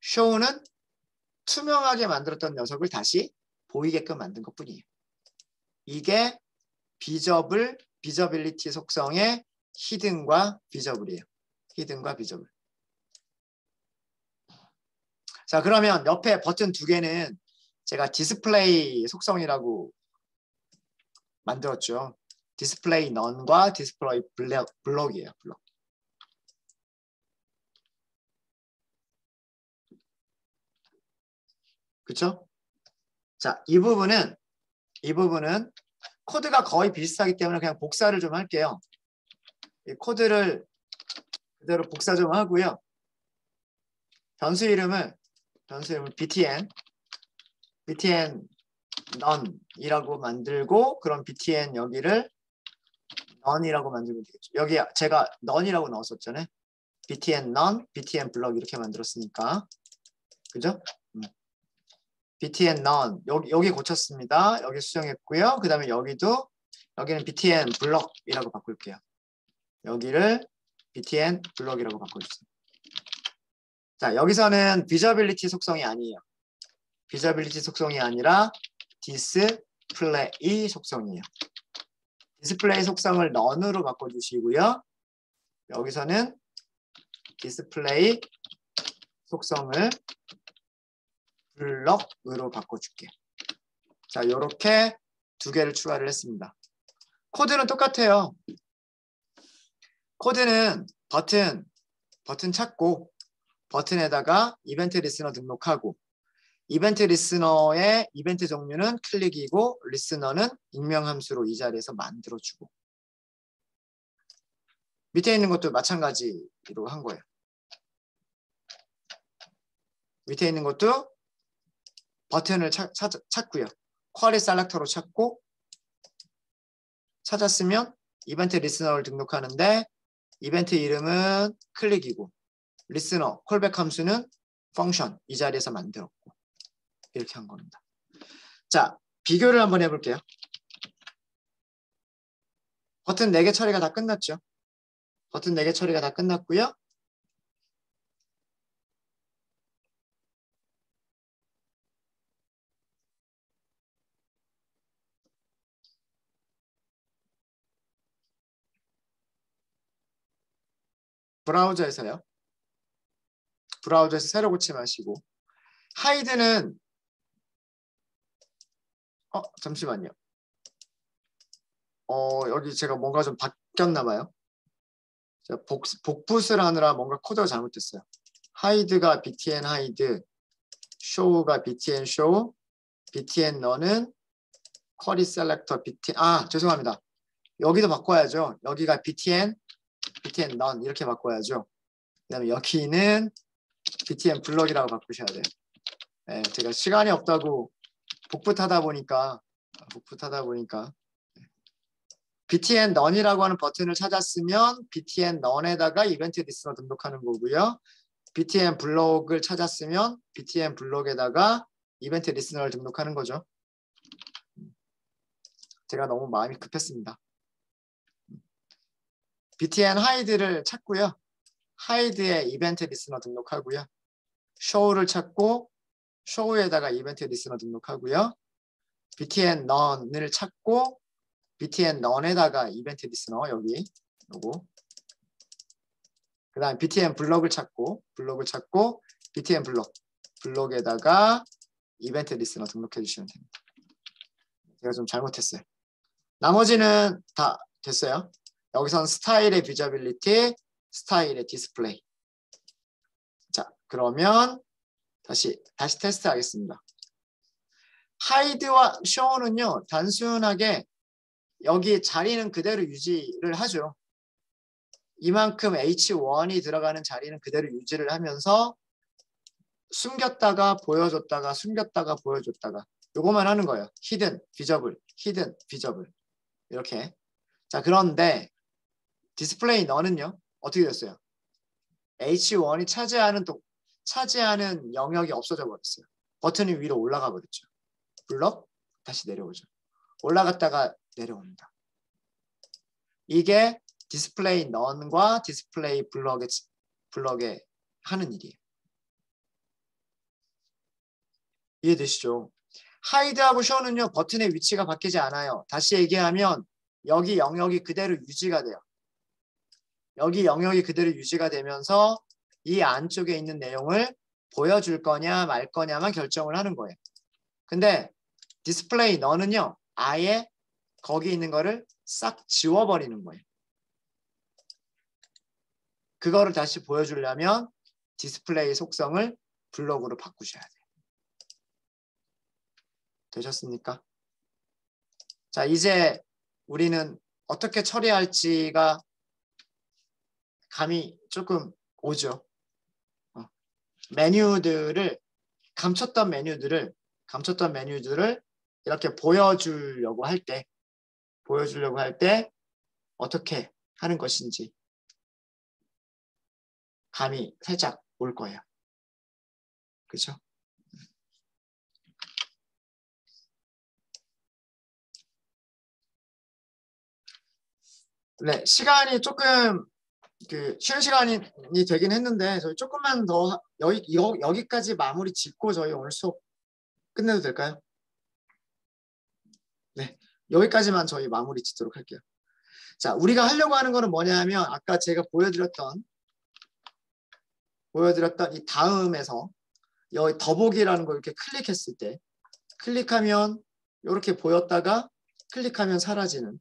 show는 투명하게 만들었던 녀석을 다시 보이게끔 만든 것뿐이에요. 이게 visibility 속성의 hidden과 visible이에요. hidden과 visible. 자, 그러면 옆에 버튼 두 개는 제가 디스플레이 속성이라고 만들었죠. 디스플레이 none과 디스플레이 블록이에요. 블록. 그렇죠? 자, 이 부분은 코드가 거의 비슷하기 때문에 그냥 복사를 좀 할게요. 이 코드를 그대로 복사 좀 하고요. 변수 이름을 btn none이라고 만들고 그럼 btn 여기를 none이라고 만들면 되겠죠. 여기 제가 none이라고 넣었었잖아요. btn none, btn 블럭 이렇게 만들었으니까. 그죠? btn none 여기 고쳤습니다. 여기 수정했고요. 그 다음에 여기는 btn 블럭이라고 바꿀게요. 여기를 btn 블럭이라고 바꿔주세요. 자, 여기서는 visibility 속성이 아니에요. visibility 속성이 아니라 display 속성이에요. 디스플레이 속성을 none으로 바꿔주시고요. 여기서는 디스플레이 속성을 블럭으로 바꿔줄게요. 자, 이렇게 두 개를 추가를 했습니다. 코드는 똑같아요. 코드는 버튼 찾고 버튼에다가 이벤트 리스너 등록하고 이벤트 리스너의 이벤트 종류는 클릭이고 리스너는 익명함수로 이 자리에서 만들어주고 밑에 있는 것도 마찬가지로 한 거예요. 밑에 있는 것도 버튼을 찾고요. 쿼리 셀렉터로 찾고 찾았으면 이벤트 리스너를 등록하는데 이벤트 이름은 클릭이고 리스너 콜백 함수는 펑션 이 자리에서 만들었고 이렇게 한 겁니다. 자, 비교를 한번 해볼게요. 버튼 4개 처리가 다 끝났죠. 버튼 4개 처리가 다 끝났고요. 브라우저에서요. 브라우저에서 새로 고침하시고 하이드는 잠시만요. 여기 제가 뭔가 좀 바뀌었나 봐요. 제가 복붙을 하느라 뭔가 코드가 잘못됐어요. 하이드가 btn 하이드, show가 btn show, btn none은 쿼리 셀렉터 btn 죄송합니다. 여기도 바꿔야죠. 여기가 btn none 이렇게 바꿔야죠. 그다음에 여기는 btn 블럭이라고 바꾸셔야 돼요. 네, 제가 시간이 없다고 복붙하다 보니까 btn none이라고 하는 버튼을 찾았으면 btn none에다가 이벤트 리스너 등록하는 거고요. btn 블록을 찾았으면 btn 블록에다가 이벤트 리스너를 등록하는 거죠. 제가 너무 마음이 급했습니다. btn hide를 찾고요. hide에 이벤트 리스너 등록하고요. show를 찾고 show에다가 이벤트 리스너 등록하고요. btn none을 찾고 btn none에다가 이벤트 리스너 여기 요거. 그다음 btn 블록을 찾고 btn 블록에다가 이벤트 리스너 등록해 주시면 됩니다. 제가 좀 잘못했어요. 나머지는 다 됐어요. 여기선 스타일의 비저빌리티, 스타일의 디스플레이. 자, 그러면 다시 테스트 하겠습니다. 하이드와 show는요, 단순하게 여기 자리는 그대로 유지를 하죠. 이만큼 H1이 들어가는 자리는 그대로 유지를 하면서 숨겼다가 보여줬다가 숨겼다가 보여줬다가 요거만 하는 거예요. 히든, 비저블, 히든, 비저블 이렇게. 자, 그런데 디스플레이 너는요 어떻게 됐어요? H1이 차지하는 영역이 없어져 버렸어요. 버튼이 위로 올라가 버렸죠. 블럭 다시 내려오죠. 올라갔다가 내려옵니다. 이게 디스플레이 none과 디스플레이 블럭에 하는 일이에요. 이해되시죠? 하이드하고 show는요 버튼의 위치가 바뀌지 않아요. 다시 얘기하면 여기 영역이 그대로 유지가 돼요. 여기 영역이 그대로 유지가 되면서 이 안쪽에 있는 내용을 보여줄 거냐 말 거냐만 결정을 하는 거예요. 근데 디스플레이 none은요 아예 거기 있는 거를 싹 지워버리는 거예요. 그거를 다시 보여주려면 디스플레이 속성을 블록으로 바꾸셔야 돼요. 되셨습니까? 자, 이제 우리는 어떻게 처리할지가 감이 조금 오죠. 감췄던 메뉴들을 이렇게 보여주려고 할 때 어떻게 하는 것인지 감이 살짝 올 거예요. 그렇죠? 네, 시간이 조금 쉬는 시간이 되긴 했는데 저희 조금만 더 여기까지 마무리 짓고 저희 오늘 수업 끝내도 될까요? 네, 여기까지만 저희 마무리 짓도록 할게요. 자, 우리가 하려고 하는 거는 뭐냐면 아까 제가 보여드렸던 이 다음에서 여기 더보기라는 걸 이렇게 클릭했을 때 클릭하면 이렇게 보였다가 클릭하면 사라지는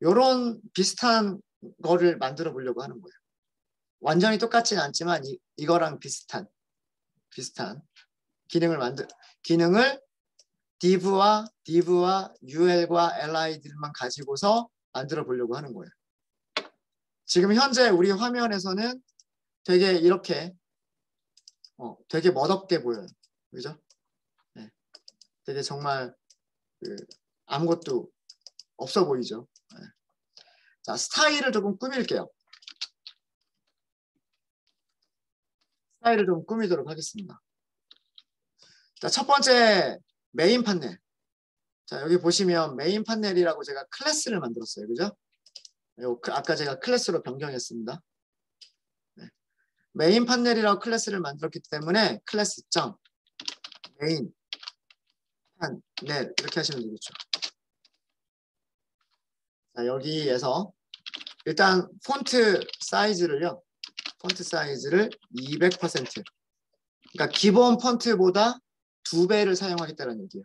이런 비슷한 거를 만들어 보려고 하는 거예요. 완전히 똑같지는 않지만 이거랑 비슷한 기능을 div와 ul과 li들만 가지고서 만들어 보려고 하는 거예요. 지금 현재 우리 화면에서는 되게 이렇게 되게 멋없게 보여요. 그죠? 네. 되게 정말 아무것도 없어 보이죠. 네. 자, 스타일을 조금 꾸밀게요. 스타일을 좀 꾸미도록 하겠습니다. 자, 첫 번째 메인 판넬. 자, 여기 보시면 메인 판넬이라고 제가 클래스를 만들었어요. 그죠? 아까 제가 클래스로 변경했습니다. 네. 메인 판넬이라고 클래스를 만들었기 때문에 클래스.메인 판넬 이렇게 하시면 되겠죠. 자, 여기에서 일단 폰트 사이즈를요. 폰트 사이즈를 200%. 그러니까 기본 폰트보다 2배를 사용하겠다는 얘기예요.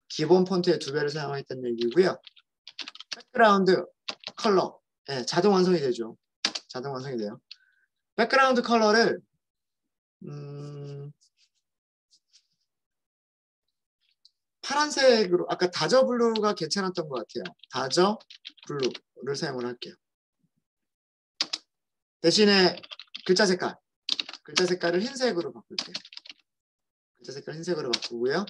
기본 폰트의 2배를 사용하겠다는 얘기고요. 백그라운드 컬러. 네, 자동 완성이 되죠. 자동 완성이 돼요. 백그라운드 컬러를 파란색으로, 아까 다저 블루가 괜찮았던 것 같아요. 다저 블루를 사용을 할게요. 대신에 글자 색깔을 흰색으로 바꿀게요. 글자 색깔 흰색으로 바꾸고요.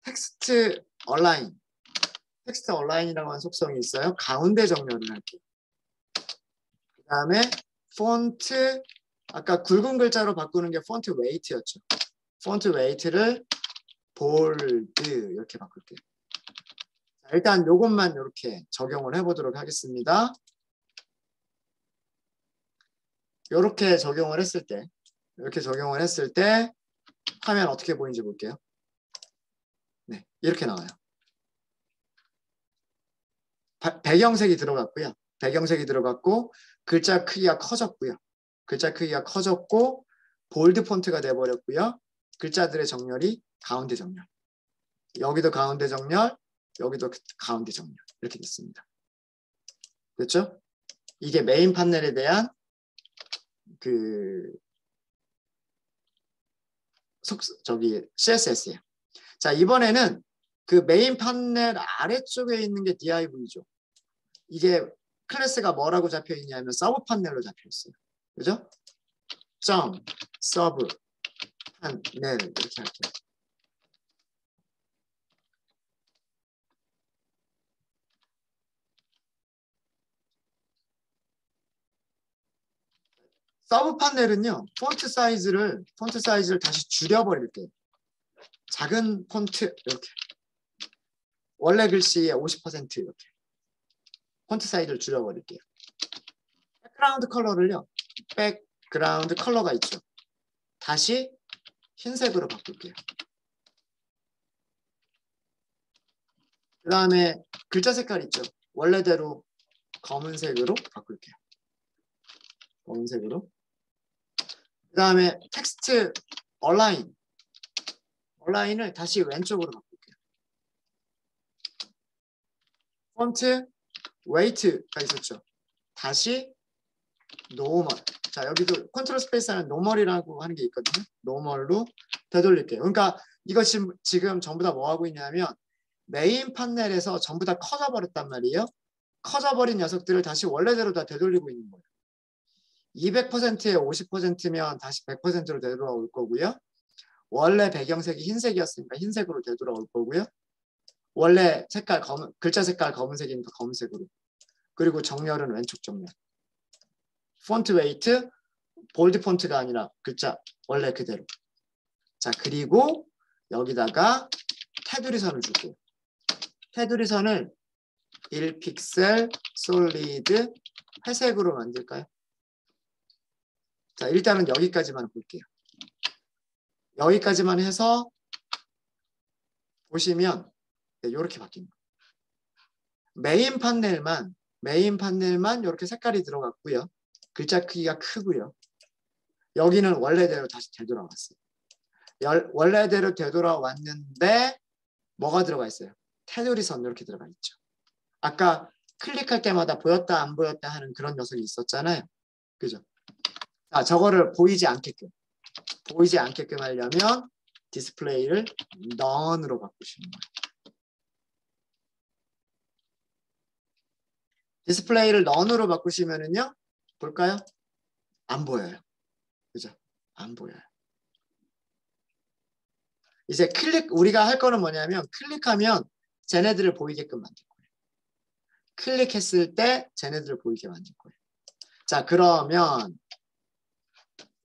텍스트 얼라인이라고 하는 속성이 있어요. 가운데 정렬을 할게요. 그 다음에 폰트, 아까 굵은 글자로 바꾸는 게 폰트 웨이트였죠. 폰트 웨이트를 볼드 이렇게 바꿀게요. 자, 일단 이것만 이렇게 적용을 해보도록 하겠습니다. 이렇게 적용을 했을 때 화면 어떻게 보이는지 볼게요. 네, 이렇게 나와요. 배경색이 들어갔고요. 배경색이 들어갔고 글자 크기가 커졌고요. 글자 크기가 커졌고 볼드 폰트가 돼버렸고요. 글자들의 정렬이 가운데 정렬. 여기도 가운데 정렬, 여기도 가운데 정렬. 이렇게 됐습니다. 됐죠? 이게 메인 판넬에 대한 CSS예요. 자, 이번에는 그 메인 판넬 아래쪽에 있는 게 DIV죠. 이게 클래스가 뭐라고 잡혀 있냐면 서브 판넬로 잡혀 있어요. 그죠? 서브 판넬 이렇게 할게요. 서브 판넬은요. 폰트 사이즈를 다시 줄여버릴게요. 작은 폰트 이렇게. 원래 글씨의 50% 이렇게. 폰트 사이즈를 줄여버릴게요. 백그라운드 컬러를요. 백그라운드 컬러가 있죠. 다시 흰색으로 바꿀게요. 그 다음에 글자 색깔 있죠. 원래대로 검은색으로 바꿀게요. 검은색으로. 그 다음에 텍스트 얼라인을 다시 왼쪽으로 바꿀게요. 폰트 웨이트가 있었죠. 다시 노멀. 자, 여기도 컨트롤 스페이스 하는 노멀이라고 하는 게 있거든요. 노멀로 되돌릴게요. 그러니까 이거 지금 전부 다 뭐 하고 있냐면 메인 판넬에서 전부 다 커져버렸단 말이에요. 커져버린 녀석들을 다시 원래대로 다 되돌리고 있는 거예요. 200%에 50%면 다시 100%로 되돌아올 거고요. 원래 배경색이 흰색이었으니까 흰색으로 되돌아올 거고요. 원래 글자 색깔 검은색이니까 검은색으로. 그리고 정렬은 왼쪽 정렬. 폰트 웨이트, 볼드 폰트가 아니라 글자 원래 그대로. 자, 그리고 여기다가 테두리 선을 줄게요. 테두리 선을 1픽셀 솔리드 회색으로 만들까요? 자, 일단은 여기까지만 볼게요. 여기까지만 해서 보시면 이렇게 바뀝니다. 메인 판넬만 이렇게 색깔이 들어갔고요. 글자 크기가 크고요. 여기는 원래대로 다시 되돌아왔어요. 원래대로 되돌아왔는데 뭐가 들어가 있어요? 테두리 선 이렇게 들어가 있죠. 아까 클릭할 때마다 보였다 안 보였다 하는 그런 녀석이 있었잖아요. 그죠? 자, 저거를 보이지 않게끔 하려면 디스플레이를 none으로 바꾸시는 거예요. 디스플레이를 none으로 바꾸시면은요, 볼까요? 안 보여요. 그죠? 안 보여요. 이제 우리가 할 거는 뭐냐면 클릭하면 쟤네들을 보이게끔 만들 거예요. 클릭했을 때 쟤네들을 보이게 만들 거예요. 자, 그럼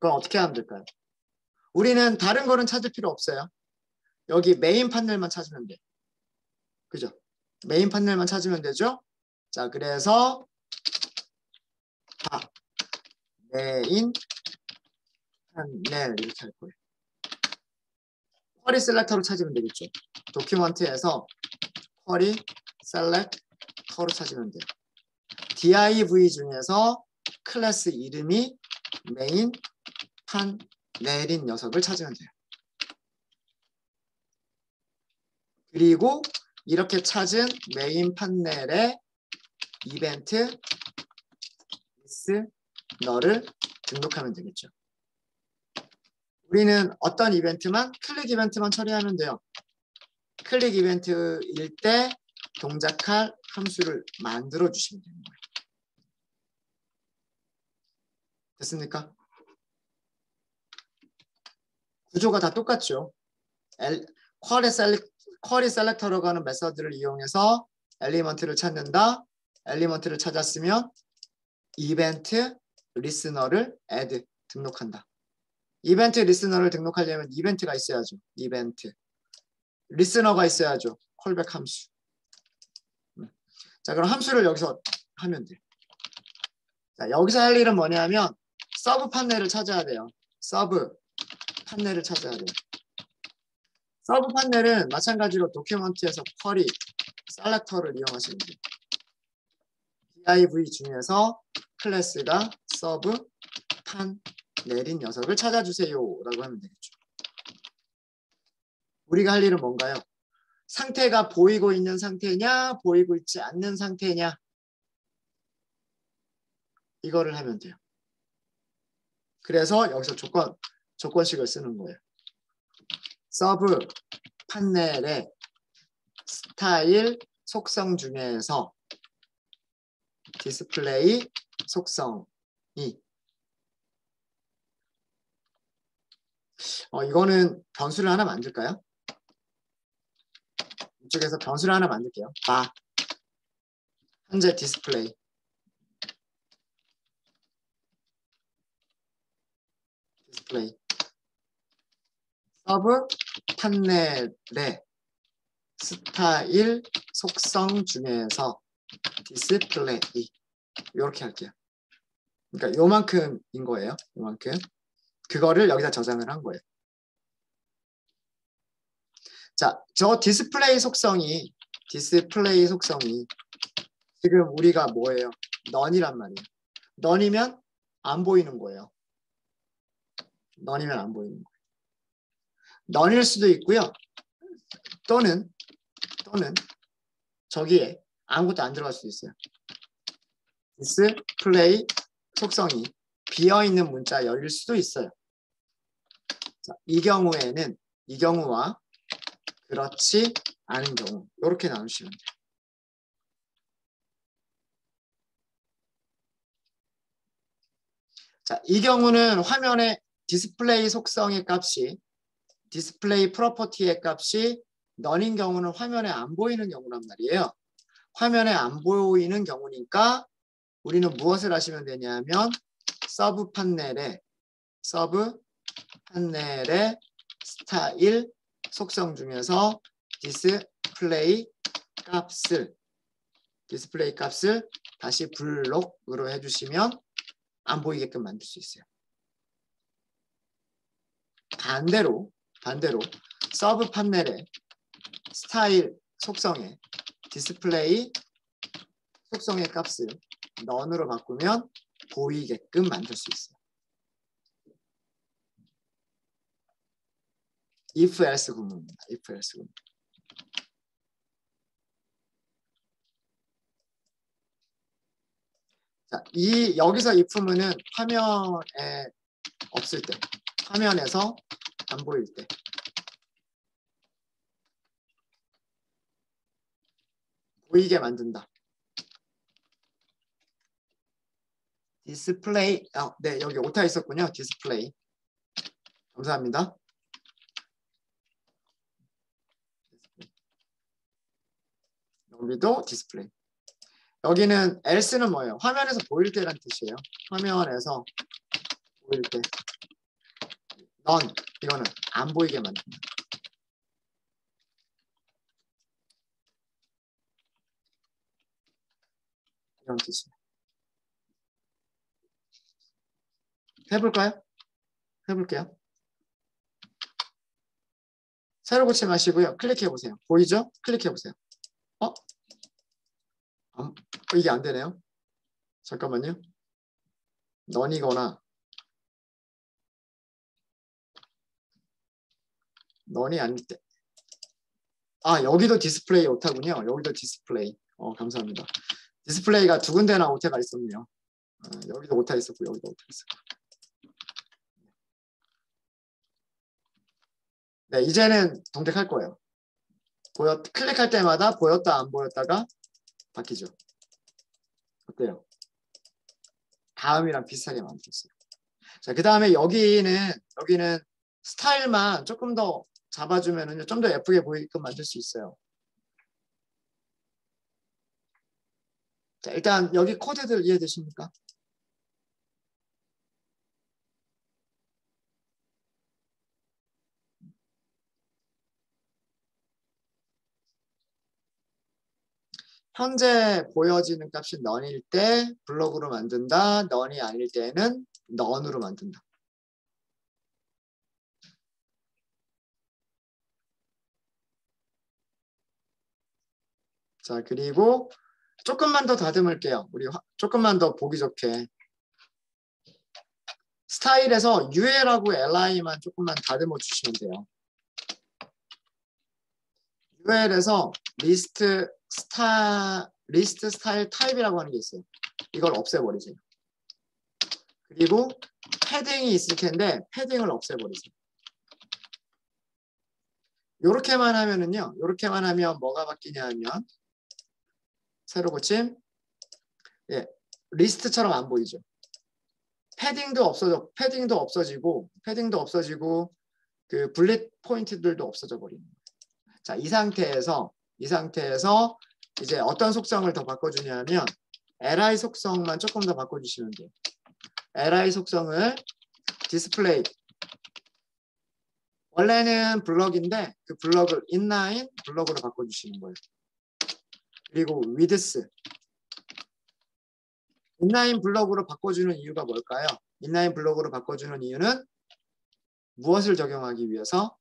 어떻게 하면 될까요? 우리는 다른 거는 찾을 필요 없어요. 여기 메인 판넬만 찾으면 돼. 그죠? 메인 판넬만 찾으면 되죠? 자, 그래서 메인 판넬 이렇게 할 거예요. 쿼리 셀렉터로 찾으면 되겠죠. 도큐먼트에서 쿼리 셀렉터로 찾으면 돼요. div 중에서 클래스 이름이 메인 판넬인 녀석을 찾으면 돼요. 그리고 이렇게 찾은 메인 판넬에 이벤트 리스너를 등록하면 되겠죠. 우리는 어떤 이벤트만 클릭 이벤트만 처리하면 돼요. 클릭 이벤트일 때 동작할 함수를 만들어 주시면 되는 거예요. 됐습니까? 구조가 다 똑같죠. 쿼리 셀렉터라고 하는 메서드를 이용해서 엘리먼트를 찾는다. 엘리먼트를 찾았으면 이벤트 리스너를 add 등록한다. 이벤트 리스너를 등록하려면 이벤트가 있어야죠. 이벤트 리스너가 있어야죠. 콜백 함수. 자, 그럼 함수를 여기서 하면 돼요. 자, 여기서 할 일은 뭐냐면 서브 판넬을 찾아야 돼요. 서브 판넬을 찾아야 돼요. 서브 판넬은 마찬가지로 도큐먼트에서 쿼리 셀렉터를 이용하시면 돼요. div 중에서 클래스가 서브 판넬인 녀석을 찾아주세요 라고 하면 되겠죠. 우리가 할 일은 뭔가요? 상태가 보이고 있는 상태냐 보이고 있지 않는 상태냐 이거를 하면 돼요. 그래서 여기서 조건식을 쓰는 거예요. 서브 판넬의 스타일 속성 중에서 디스플레이 속성이 이거는 변수를 하나 만들까요? 이쪽에서 변수를 하나 만들게요. 현재 디스플레이 서브 판넬의 스타일 속성 중에서 디스플레이 이렇게 할게요. 그러니까 요만큼인 거예요. 요만큼. 그거를 여기다 저장을 한 거예요. 자, 저 디스플레이 속성이 지금 우리가 뭐예요? 넌이란 말이에요. 넌이면 안 보이는 거예요. 넌이면 안 보이는 거예요. 넌일 수도 있고요. 또는 저기에 아무것도 안 들어갈 수도 있어요. 디스플레이 속성이 비어있는 문자열일 수도 있어요. 자, 이 경우와 그렇지 않은 경우 이렇게 나누시면 돼요. 자, 이 경우는 화면에 디스플레이 속성의 값이 디스플레이 프로퍼티의 값이 넌인 경우는 화면에 안 보이는 경우란 말이에요. 화면에 안 보이는 경우니까 우리는 무엇을 하시면 되냐면 서브 판넬의 스타일 속성 중에서 디스플레이 값을 다시 블록으로 해주시면 안 보이게끔 만들 수 있어요. 반대로 서브 판넬의 스타일 속성의 디스플레이 속성의 값을 넌으로 바꾸면 보이게끔 만들 수 있어요. if else 구문입니다. if else 구문. 자, 여기서 if문은 화면에 없을 때, 화면에서 안 보일 때. 보이게 만든다. 디스플레이, 네, 여기 오타 있었군요. 디스플레이. 감사합니다. 여기도 디스플레이. 여기는 else는 뭐예요? 화면에서 보일 때란 뜻이에요. 화면에서 보일 때. none, 이거는 안 보이게 만든다. 이런 뜻이에요. 해볼까요? 해볼게요. 새로 고침하시고요. 클릭해보세요. 보이죠? 클릭해보세요. 이게 안 되네요. 잠깐만요. 넌이거나 넌이 아닐 때. 아, 여기도 디스플레이 오타군요. 여기도 디스플레이. 감사합니다. 디스플레이가 두 군데나 오타가 있었네요. 여기도 오타 있었고 여기도 오타 있었고. 네, 이제는 동작할 거예요. 클릭할 때마다 보였다 안 보였다가 바뀌죠. 어때요? 다음이랑 비슷하게 만들었어요. 자, 그 다음에 여기는 스타일만 조금 더 잡아주면은 좀 더 예쁘게 보이게끔 만들 수 있어요. 자, 일단 여기 코드들 이해되십니까? 현재 보여지는 값이 none일 때 블록으로 만든다. none이 아닐 때는 none으로 만든다. 자, 그리고 조금만 더 다듬을게요. 우리 조금만 더 보기 좋게. 스타일에서 UL하고 LI만 조금만 다듬어 주시면 돼요. UL에서 리스트 스타일 타입이라고 하는 게 있어요. 이걸 없애버리세요. 그리고 패딩이 있을 텐데 패딩을 없애버리세요. 요렇게만 하면은요. 요렇게만 하면 뭐가 바뀌냐 하면 새로 고침. 예, 리스트처럼 안 보이죠. 패딩도 없어지고 그 블릿 포인트들도 없어져 버리는 거예요. 자, 이 상태에서 이제 어떤 속성을 더 바꿔주냐면 li 속성만 조금 더 바꿔주시면 돼요. li 속성을 디스플레이 원래는 블럭인데 그 블럭을 inline 블럭으로 바꿔주시는 거예요. 그리고 width inline 블럭으로 바꿔주는 이유가 뭘까요? inline 블럭으로 바꿔주는 이유는 무엇을 적용하기 위해서?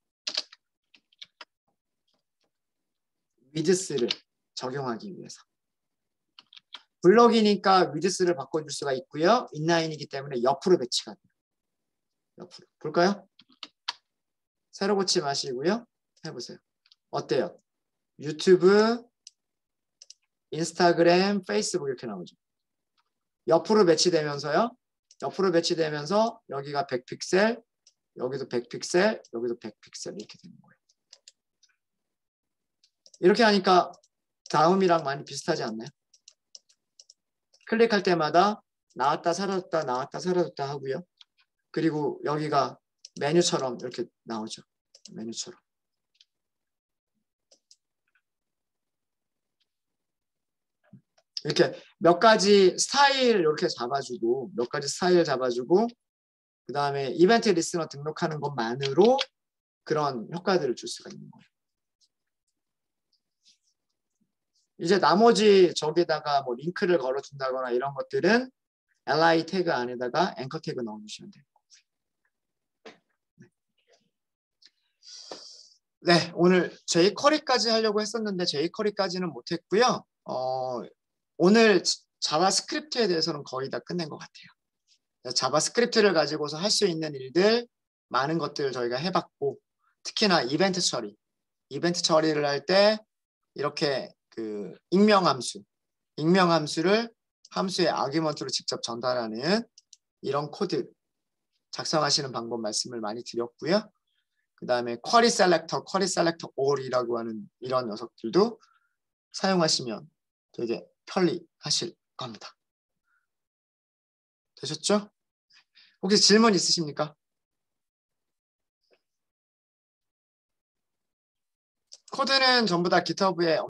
width를 적용하기 위해서. 블럭이니까 width를 바꿔줄 수가 있고요. inline이기 때문에 옆으로 배치가 돼요. 옆으로. 볼까요? 새로 고치 마시고요. 해보세요. 어때요? 유튜브, 인스타그램, 페이스북 이렇게 나오죠. 옆으로 배치되면서요. 옆으로 배치되면서 여기가 100픽셀, 여기도 100픽셀, 여기도 100픽셀 이렇게 되는 거예요. 이렇게 하니까 다음이랑 많이 비슷하지 않나요? 클릭할 때마다 나왔다 사라졌다 나왔다 사라졌다 하고요. 그리고 여기가 메뉴처럼 이렇게 나오죠. 메뉴처럼. 이렇게 몇 가지 스타일 이렇게 잡아주고 그 다음에 이벤트 리스너 등록하는 것만으로 그런 효과들을 줄 수가 있는 거예요. 이제 나머지 저기다가 뭐 링크를 걸어준다거나 이런 것들은 li 태그 안에다가 앵커 태그 넣어주시면 돼요. 네, 오늘 jQuery까지 하려고 했었는데 jQuery까지는 못했고요. 오늘 자바스크립트에 대해서는 거의 다 끝낸 것 같아요. 자바스크립트를 가지고서 할 수 있는 일들 많은 것들 저희가 해봤고 특히나 이벤트 처리를 할 때 이렇게 그 익명함수를 함수의 아규먼트로 직접 전달하는 이런 코드 작성하시는 방법 말씀을 많이 드렸고요. 그 다음에 쿼리 셀렉터 all이라고 하는 이런 녀석들도 사용하시면 되게 편리하실 겁니다. 되셨죠? 혹시 질문 있으십니까? 코드는 전부 다 GitHub에